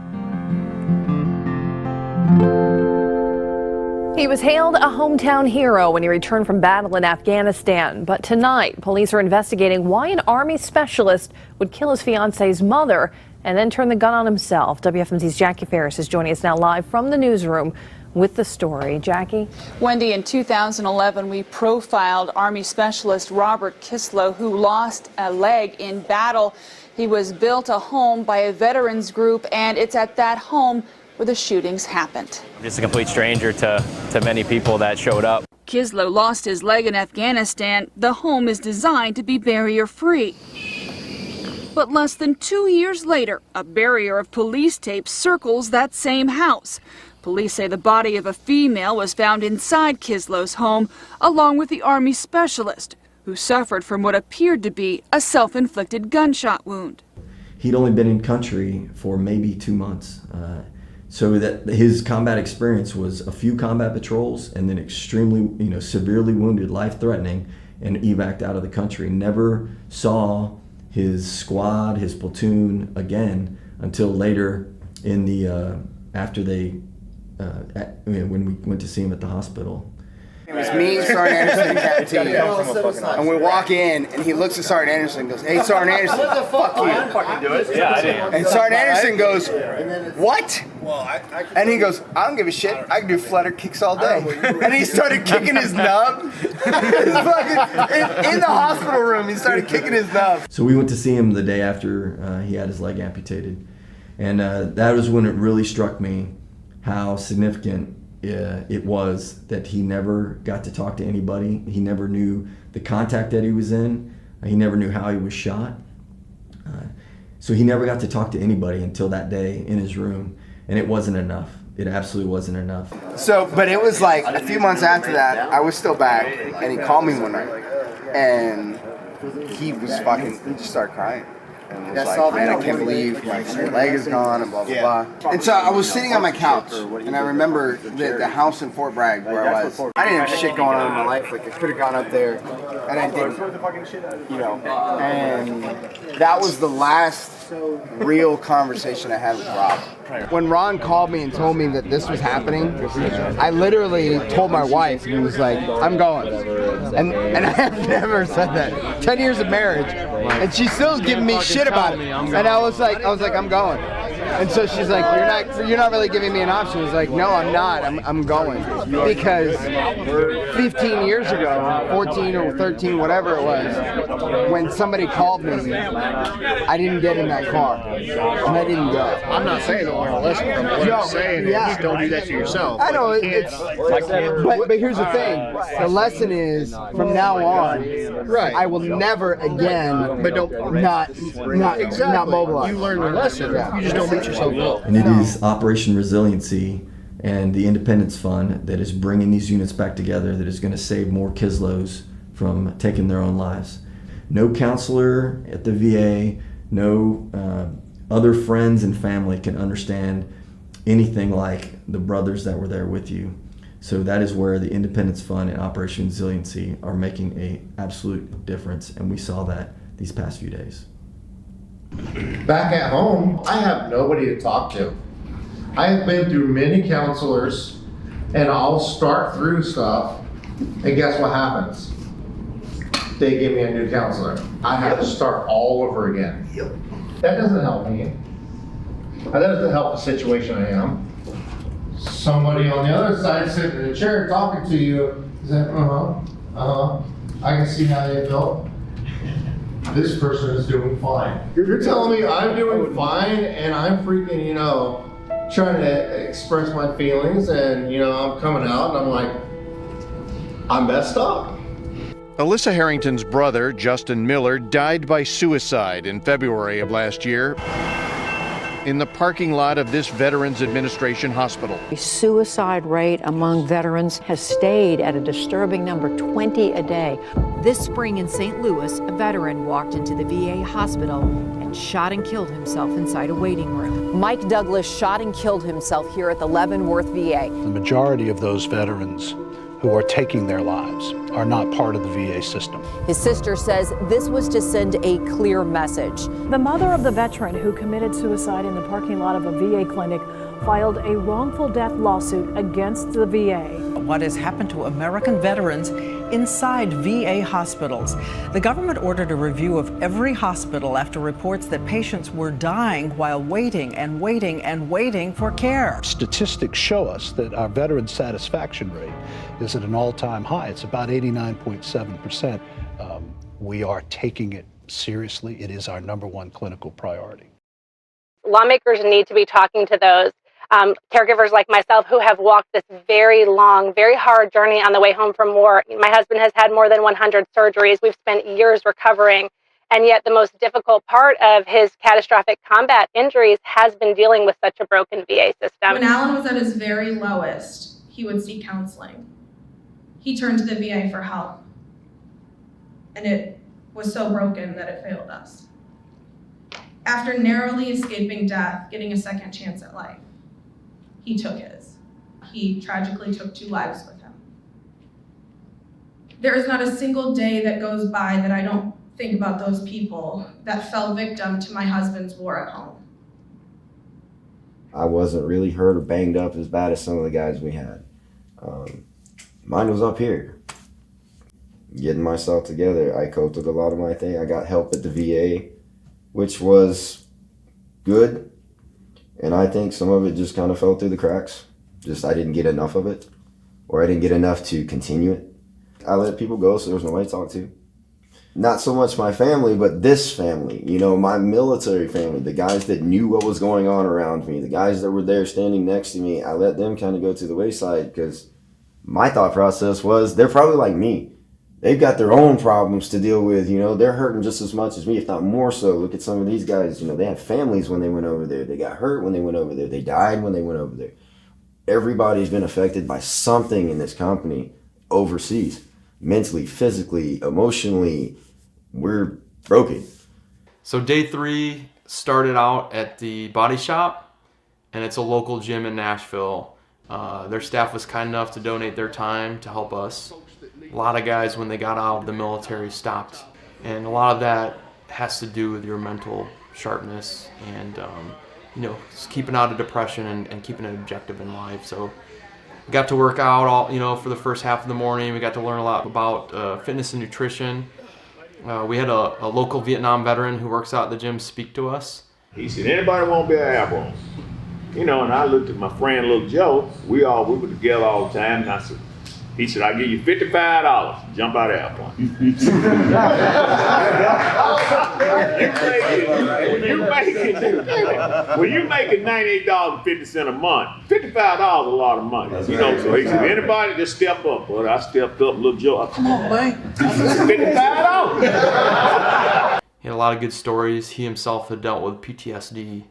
He was hailed a hometown hero when he returned from battle in Afghanistan. But tonight, police are investigating why an Army specialist would kill his fiance's mother and then turn the gun on himself. WFMZ's Jackie Ferris is joining us now live from the newsroom with the story. Jackie? Wendy, in 2011, we profiled Army specialist Robert Kislow, who lost a leg in battle. He was built a home by a veterans group, and it's at that home where the shootings happened. Just a complete stranger to many people that showed up. Kislow lost his leg in Afghanistan. The home is designed to be barrier-free. But less than 2 years later, a barrier of police tape circles that same house. Police say the body of a female was found inside Kislow's home, along with the Army specialist, who suffered from what appeared to be a self-inflicted gunshot wound. He'd only been in country for maybe 2 months. So that his combat experience was a few combat patrols and then extremely, severely wounded, life-threatening, and evac'd out of the country. Never saw his squad, his platoon again until later in the when we went to see him at the hospital. It was me, Sergeant Anderson, and Captain T. And we walk in, and he looks at Sergeant Anderson and goes, "Hey, Sergeant Anderson, fuck you." And Sergeant Anderson goes, "What?" And he goes, "I don't give a shit. I can do flutter kicks all day." And he started kicking his nub. In the hospital room, he started kicking his nub. So we went to see him the day after he had his leg amputated. And that was when it really struck me how significant it was that he never got to talk to anybody. He never knew the contact that he was in. He never knew how he was shot. So he never got to talk to anybody until that day in his room, and it wasn't enough. It absolutely wasn't enough. So, but it was like a few months after that, I was still back, and he called me one night, and he just started crying. and was like, man, I can't believe like your leg is gone and blah, blah, blah. And so I was sitting on my couch, and I remember the house in Fort Bragg where I was. I didn't have shit going on in my life. Like, I could have gone up there, and I didn't. You know, and that was the last real conversation I had with Rob. When Ron called me and told me that this was happening, I literally told my wife, and was like, I'm going. And I have never said that. 10 years of marriage, and she's still giving me shit about it. And I was like, I'm going. And so she's like, you're not really giving me an option. I was like, no, I'm not. I'm going. Because 15 years ago, 14 or 13, whatever it was, when somebody called me, I didn't get in that car. And I didn't go. I'm not saying don't learn a lesson from it. What I'm saying is don't do that to yourself. I know, but here's the thing. The lesson is, from now on, I will never again not mobilize. You learn the lesson. You just don't beat yourself up. And it is Operation Resiliency and the Independence Fund that is bringing these units back together, that is going to save more Kislos from taking their own lives. No counselor at the VA, no other friends and family can understand anything like the brothers that were there with you. So that is where the Independence Fund and Operation Resiliency are making an absolute difference, and we saw that these past few days. Back at home, I have nobody to talk to. I have been through many counselors, and I'll start through stuff, and guess what happens? They give me a new counselor. I have to start all over again. That doesn't help me. That doesn't help the situation I am. Somebody on the other side sitting in a chair talking to you is like, I can see how they felt. This person is doing fine. You're telling me I'm doing fine and I'm freaking, trying to express my feelings, and, I'm coming out and I'm like, I'm messed up. Alyssa Harrington's brother, Justin Miller, died by suicide in February of last year in the parking lot of this Veterans Administration hospital. The suicide rate among veterans has stayed at a disturbing number, 20 a day. This spring in St. Louis, a veteran walked into the VA hospital and shot and killed himself inside a waiting room. Mike Douglas shot and killed himself here at the Leavenworth VA. The majority of those veterans who are taking their lives are not part of the VA system. His sister says this was to send a clear message. The mother of the veteran who committed suicide in the parking lot of a VA clinic filed a wrongful death lawsuit against the VA. What has happened to American veterans inside VA hospitals? The government ordered a review of every hospital after reports that patients were dying while waiting and waiting and waiting for care. Statistics show us that our veteran satisfaction rate is at an all-time high. It's about 89.7%. We are taking it seriously. It is our #1 clinical priority. Lawmakers need to be talking to those caregivers like myself who have walked this very long, very hard journey on the way home from war. My husband has had more than 100 surgeries. We've spent years recovering. And yet the most difficult part of his catastrophic combat injuries has been dealing with such a broken VA system. When Alan was at his very lowest, he would seek counseling. He turned to the VA for help. And it was so broken that it failed us. After narrowly escaping death, getting a second chance at life, he took his. He tragically took 2 lives with him. There is not a single day that goes by that I don't think about those people that fell victim to my husband's war at home. I wasn't really hurt or banged up as bad as some of the guys we had. Mine was up here. Getting myself together, I coped with a lot of my thing. I got help at the VA, which was good. And I think some of it just kind of fell through the cracks. Just I didn't get enough of it, or I didn't get enough to continue it. I let people go, so there was nobody to talk to. Not so much my family, but this family, my military family, the guys that knew what was going on around me, the guys that were there standing next to me, I let them kind of go to the wayside because my thought process was they're probably like me. They've got their own problems to deal with, they're hurting just as much as me, if not more so. Look at some of these guys, they had families when they went over there. They got hurt when they went over there. They died when they went over there. Everybody's been affected by something in this company overseas. Mentally, physically, emotionally, we're broken. So day 3 started out at the Body Shop, and it's a local gym in Nashville. Their staff was kind enough to donate their time to help us. A lot of guys, when they got out of the military, stopped, and a lot of that has to do with your mental sharpness and just keeping out of depression and keeping an objective in life. So we got to work out all for the first half of the morning. We got to learn a lot about fitness and nutrition. We had a local Vietnam veteran who works out at the gym speak to us. He said, anybody want to be an airborne? And I looked at my friend Little Joe. We were together all the time, and he said, I'll give you $55 to jump out of airplane. When you making $98.50 a month, $55 is a lot of money. So he said, anybody just step up. But I stepped up, Little Joe. Come on, man. $55. He had a lot of good stories. He himself had dealt with PTSD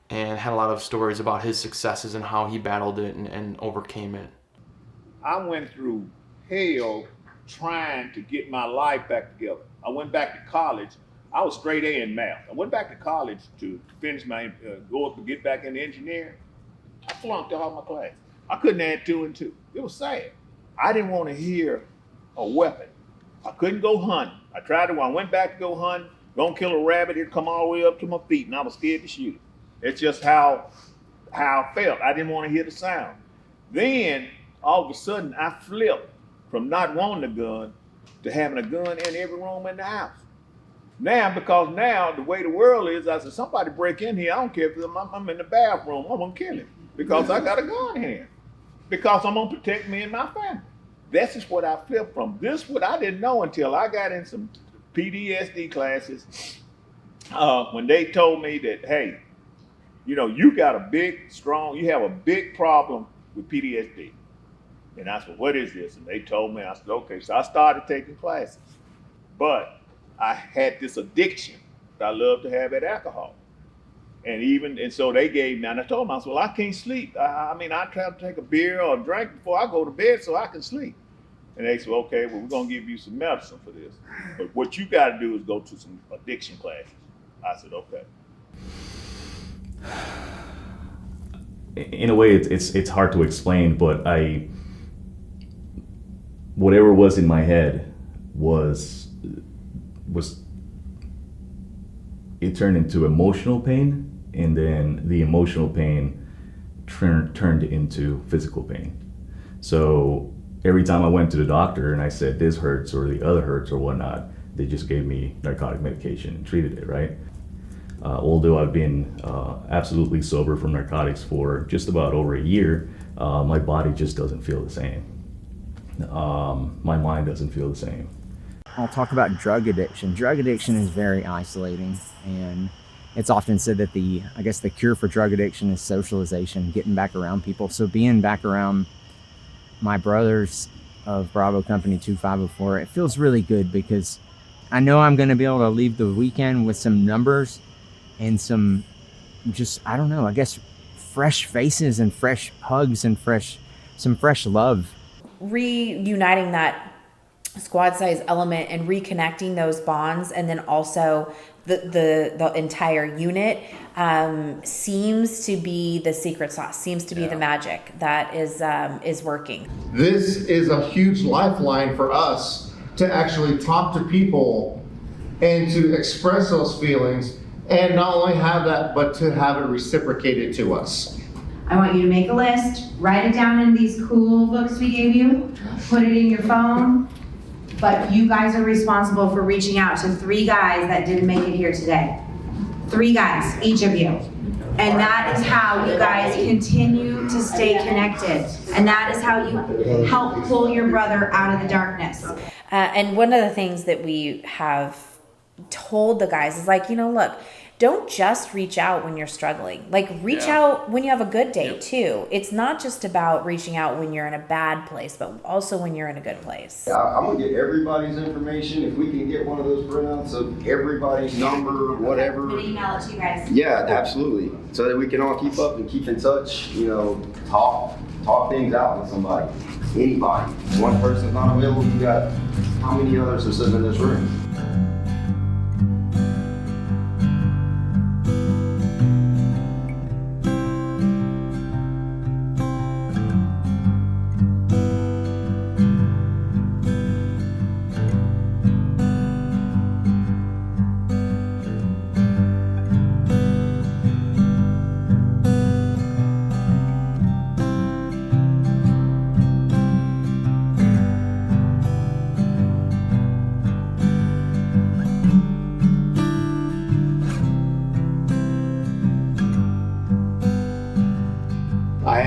and had a lot of stories about his successes and how he battled it and overcame it. I went through hell trying to get my life back together. I went back to college. I was straight A in math. I went back to college to finish my, go up to get back in engineering. I flunked all my classes. I couldn't add 2 and 2. It was sad. I didn't want to hear a weapon. I couldn't go hunting. I tried to, when I went back to go hunting, gonna kill a rabbit, it'd come all the way up to my feet, and I was scared to shoot it. It's just how I felt. I didn't want to hear the sound. Then, all of a sudden, I flipped from not wanting a gun to having a gun in every room in the house. Because the way the world is, I said, somebody break in here, I don't care if I'm in the bathroom, I'm gonna kill him because I got a gun here. Because I'm gonna protect me and my family. This is what I flipped from. This is what I didn't know until I got in some PTSD classes when they told me that, hey, you got you have a big problem with PTSD. And I said, what is this? And they told me, I said, okay. So I started taking classes. But I had this addiction that I love to have at alcohol. And so they gave me, and I told them, I said, well, I can't sleep. I try to take a beer or a drink before I go to bed so I can sleep. And they said, okay, well, we're going to give you some medicine for this. But what you got to do is go to some addiction classes. I said, okay. In a way, it's hard to explain, but whatever was in my head was it turned into emotional pain, and then the emotional pain turned into physical pain. So every time I went to the doctor and I said this hurts or the other hurts or whatnot, they just gave me narcotic medication and treated it, right? Although I've been absolutely sober from narcotics for just about over a year, my body just doesn't feel the same. My mind doesn't feel the same. I'll talk about drug addiction. Drug addiction is very isolating, and it's often said that the cure for drug addiction is socialization, getting back around people. So being back around my brothers of Bravo Company 2504, it feels really good because I know I'm going to be able to leave the weekend with some numbers and some fresh faces and fresh hugs and some fresh love. Reuniting that squad size element and reconnecting those bonds, and then also the entire unit seems to be the secret sauce, seems to be the magic that is working. This is a huge lifeline for us to actually talk to people and to express those feelings, and not only have that, but to have it reciprocated to us. I want you to make a list, write it down in these cool books we gave you, put it in your phone, but you guys are responsible for reaching out to 3 guys that didn't make it here today. 3 guys, each of you. And that is how you guys continue to stay connected. And that is how you help pull your brother out of the darkness. And one of the things that we have told the guys is look, don't just reach out when you're struggling. Reach out when you have a good day too. It's not just about reaching out when you're in a bad place, but also when you're in a good place. I'm gonna get everybody's information. If we can get one of those printouts of everybody's number, whatever. I'm gonna email it to you guys. Yeah, absolutely. So that we can all keep up and keep in touch, talk things out with somebody, anybody. If one person's not available, you got how many others are sitting in this room?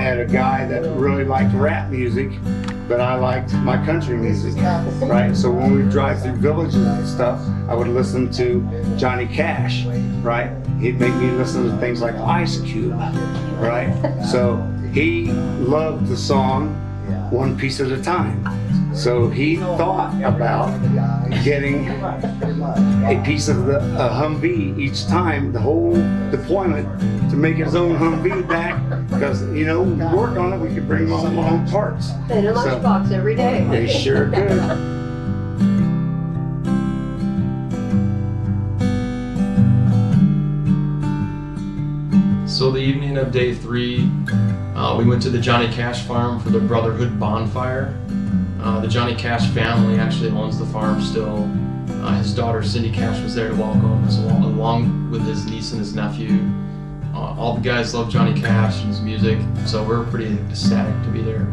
had a guy that really liked rap music, but I liked my country music, right? So when we drive through villages and stuff, I would listen to Johnny Cash, right? He'd make me listen to things like Ice Cube, right? So he loved the song One Piece at a Time. So he thought about getting a piece of the Humvee each time, the whole deployment, to make his own Humvee back, because, you know, we worked on it, we could bring all our own parts. In a lunchbox every day. They sure could. So the evening of day 3, we went to the Johnny Cash farm for the Brotherhood bonfire. The Johnny Cash family actually owns the farm still. His daughter Cindy Cash was there to welcome us, along with his niece and his nephew. All the guys love Johnny Cash and his music, so we're pretty ecstatic to be there.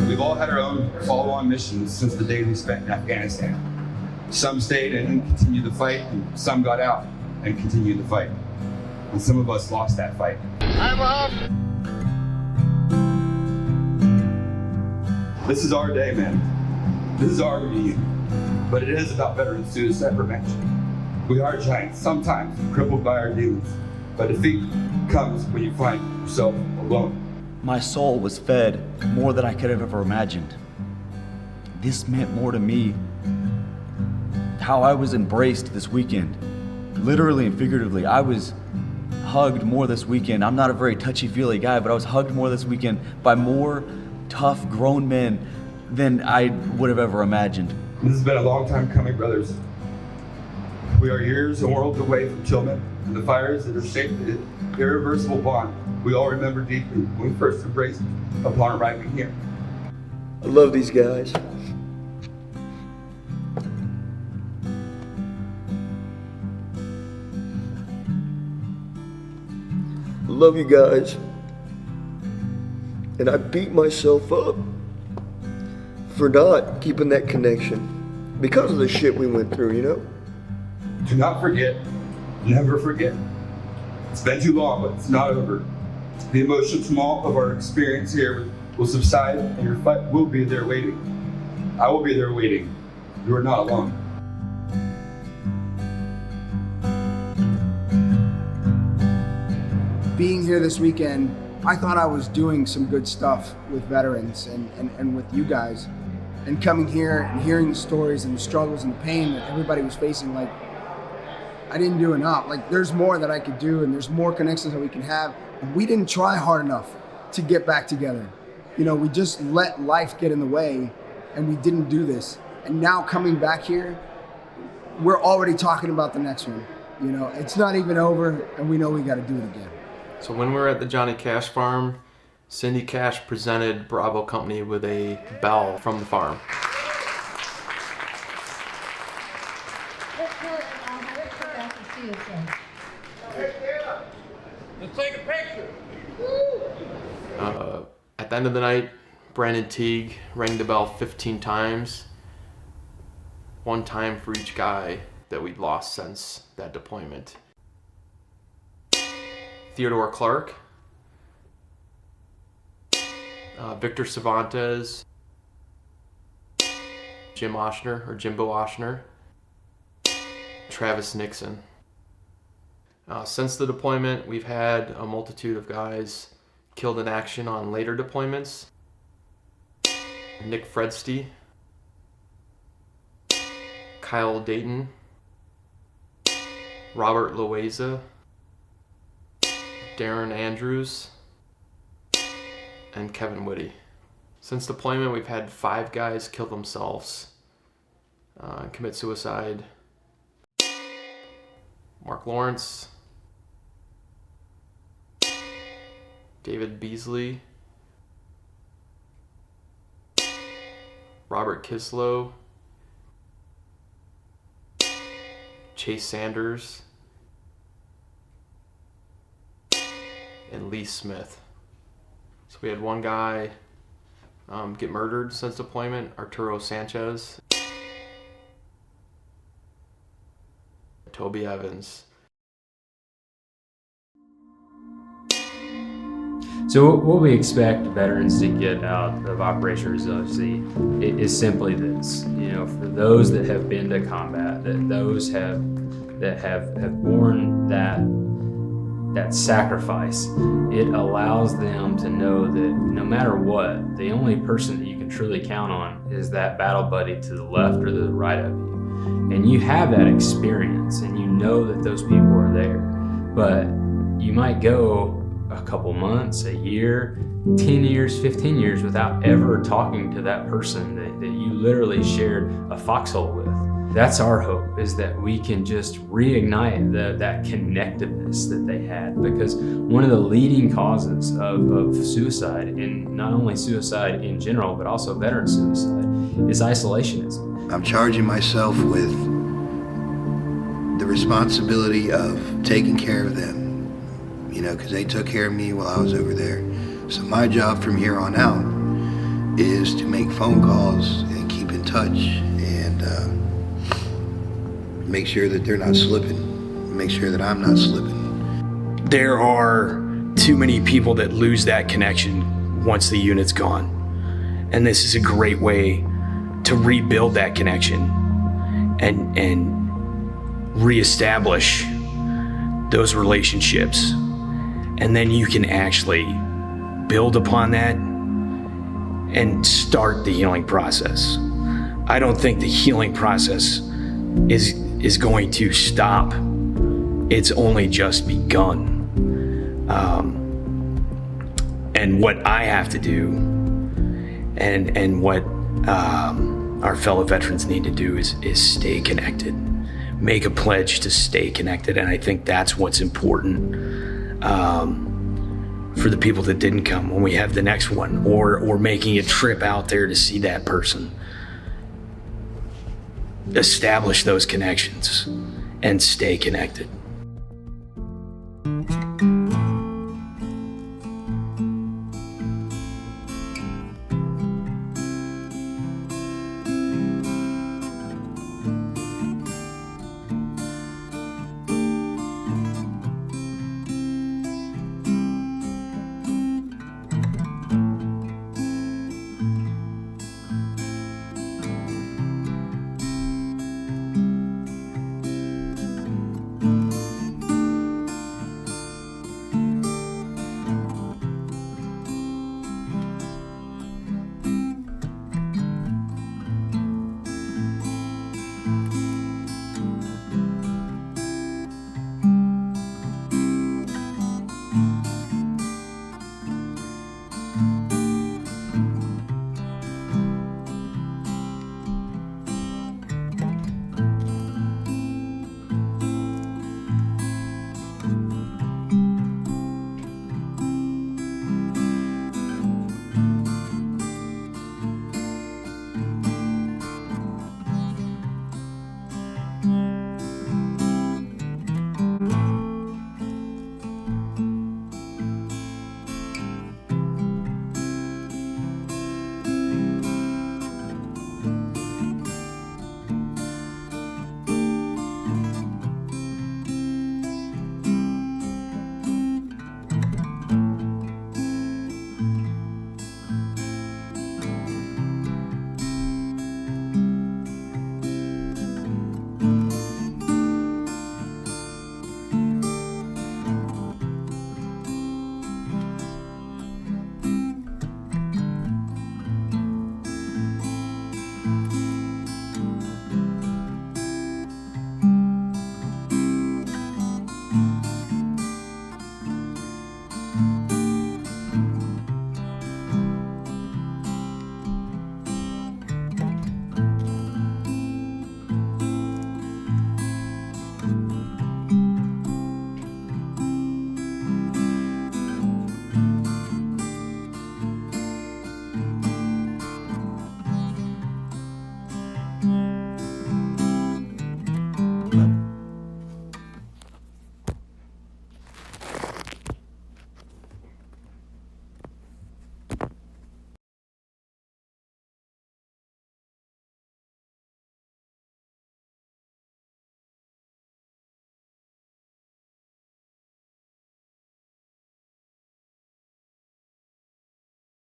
We've all had our own follow-on missions since the day we spent in Afghanistan. Some stayed and continued the fight, and some got out and continued the fight. And some of us lost that fight. I'm up! This is our day, man. This is our reunion. But it is about veteran suicide prevention. We are giants, sometimes crippled by our demons. But defeat comes when you find yourself alone. My soul was fed more than I could have ever imagined. This meant more to me. How I was embraced this weekend. Literally and figuratively, I was hugged more this weekend. I'm not a very touchy-feely guy, but I was hugged more this weekend by more tough, grown men than I would have ever imagined. This has been a long time coming, brothers. We are years and worlds away from Tillman and the fires that have shaped the irreversible bond we all remember deeply when we first embraced upon arriving here. I love these guys. I love you guys. And I beat myself up for not keeping that connection because of the shit we went through, you know? Do not forget, never forget. It's been too long, but it's not over. The emotional tumult of our experience here will subside, and your fight will be there waiting. I will be there waiting. You are not alone. Being here this weekend, I thought I was doing some good stuff with veterans and with you guys. And coming here and hearing the stories and the struggles and the pain that everybody was facing, like, I didn't do enough. Like, there's more that I could do, and there's more connections that we can have. We didn't try hard enough to get back together. You know, we just let life get in the way, and we didn't do this. And now coming back here, we're already talking about the next one. You know, it's not even over, and we know we got to do it again. So when we were at the Johnny Cash farm, Cindy Cash presented Bravo Company with a bell from the farm. Let's take a picture. At the end of the night, Brandon Teague rang the bell 15 times. 1 time for each guy that we'd lost since that deployment. Theodore Clark, Victor Cervantes, Jimbo Oshner, Travis Nixon. Since the deployment, we've had a multitude of guys killed in action on later deployments. Nick Fredsty, Kyle Dayton, Robert Loaiza, Darren Andrews, and Kevin Whitty. Since deployment, we've had 5 guys kill themselves, commit suicide. Mark Lawrence, David Beasley, Robert Kislow, Chase Sanders, and Lee Smith. So we had one guy get murdered since deployment, Arturo Sanchez, Toby Evans. So what we expect veterans to get out of Operation Resiliency is simply this. You know, for those that have been to combat, that have borne that sacrifice, it allows them to know that no matter what, the only person that you can truly count on is that battle buddy to the left or the right of you. And you have that experience and you know that those people are there. But you might go a couple months, a year, 10 years, 15 years without ever talking to that person that you literally shared a foxhole with. That's our hope, is that we can just reignite that connectiveness that they had, because one of the leading causes of suicide, and not only suicide in general, but also veteran suicide, is isolationism. I'm charging myself with the responsibility of taking care of them, you know, because they took care of me while I was over there. So my job from here on out is to make phone calls and keep in touch and make sure that they're not slipping, make sure that I'm not slipping. There are too many people that lose that connection once the unit's gone. And this is a great way to rebuild that connection and reestablish those relationships. And then you can actually build upon that and start the healing process. I don't think the healing process is going to stop. It's only just begun. And what I have to do and what our fellow veterans need to do is stay connected. Make a pledge to stay connected. And I think that's what's important for the people that didn't come when we have the next one, or making a trip out there to see that person. Establish those connections and stay connected.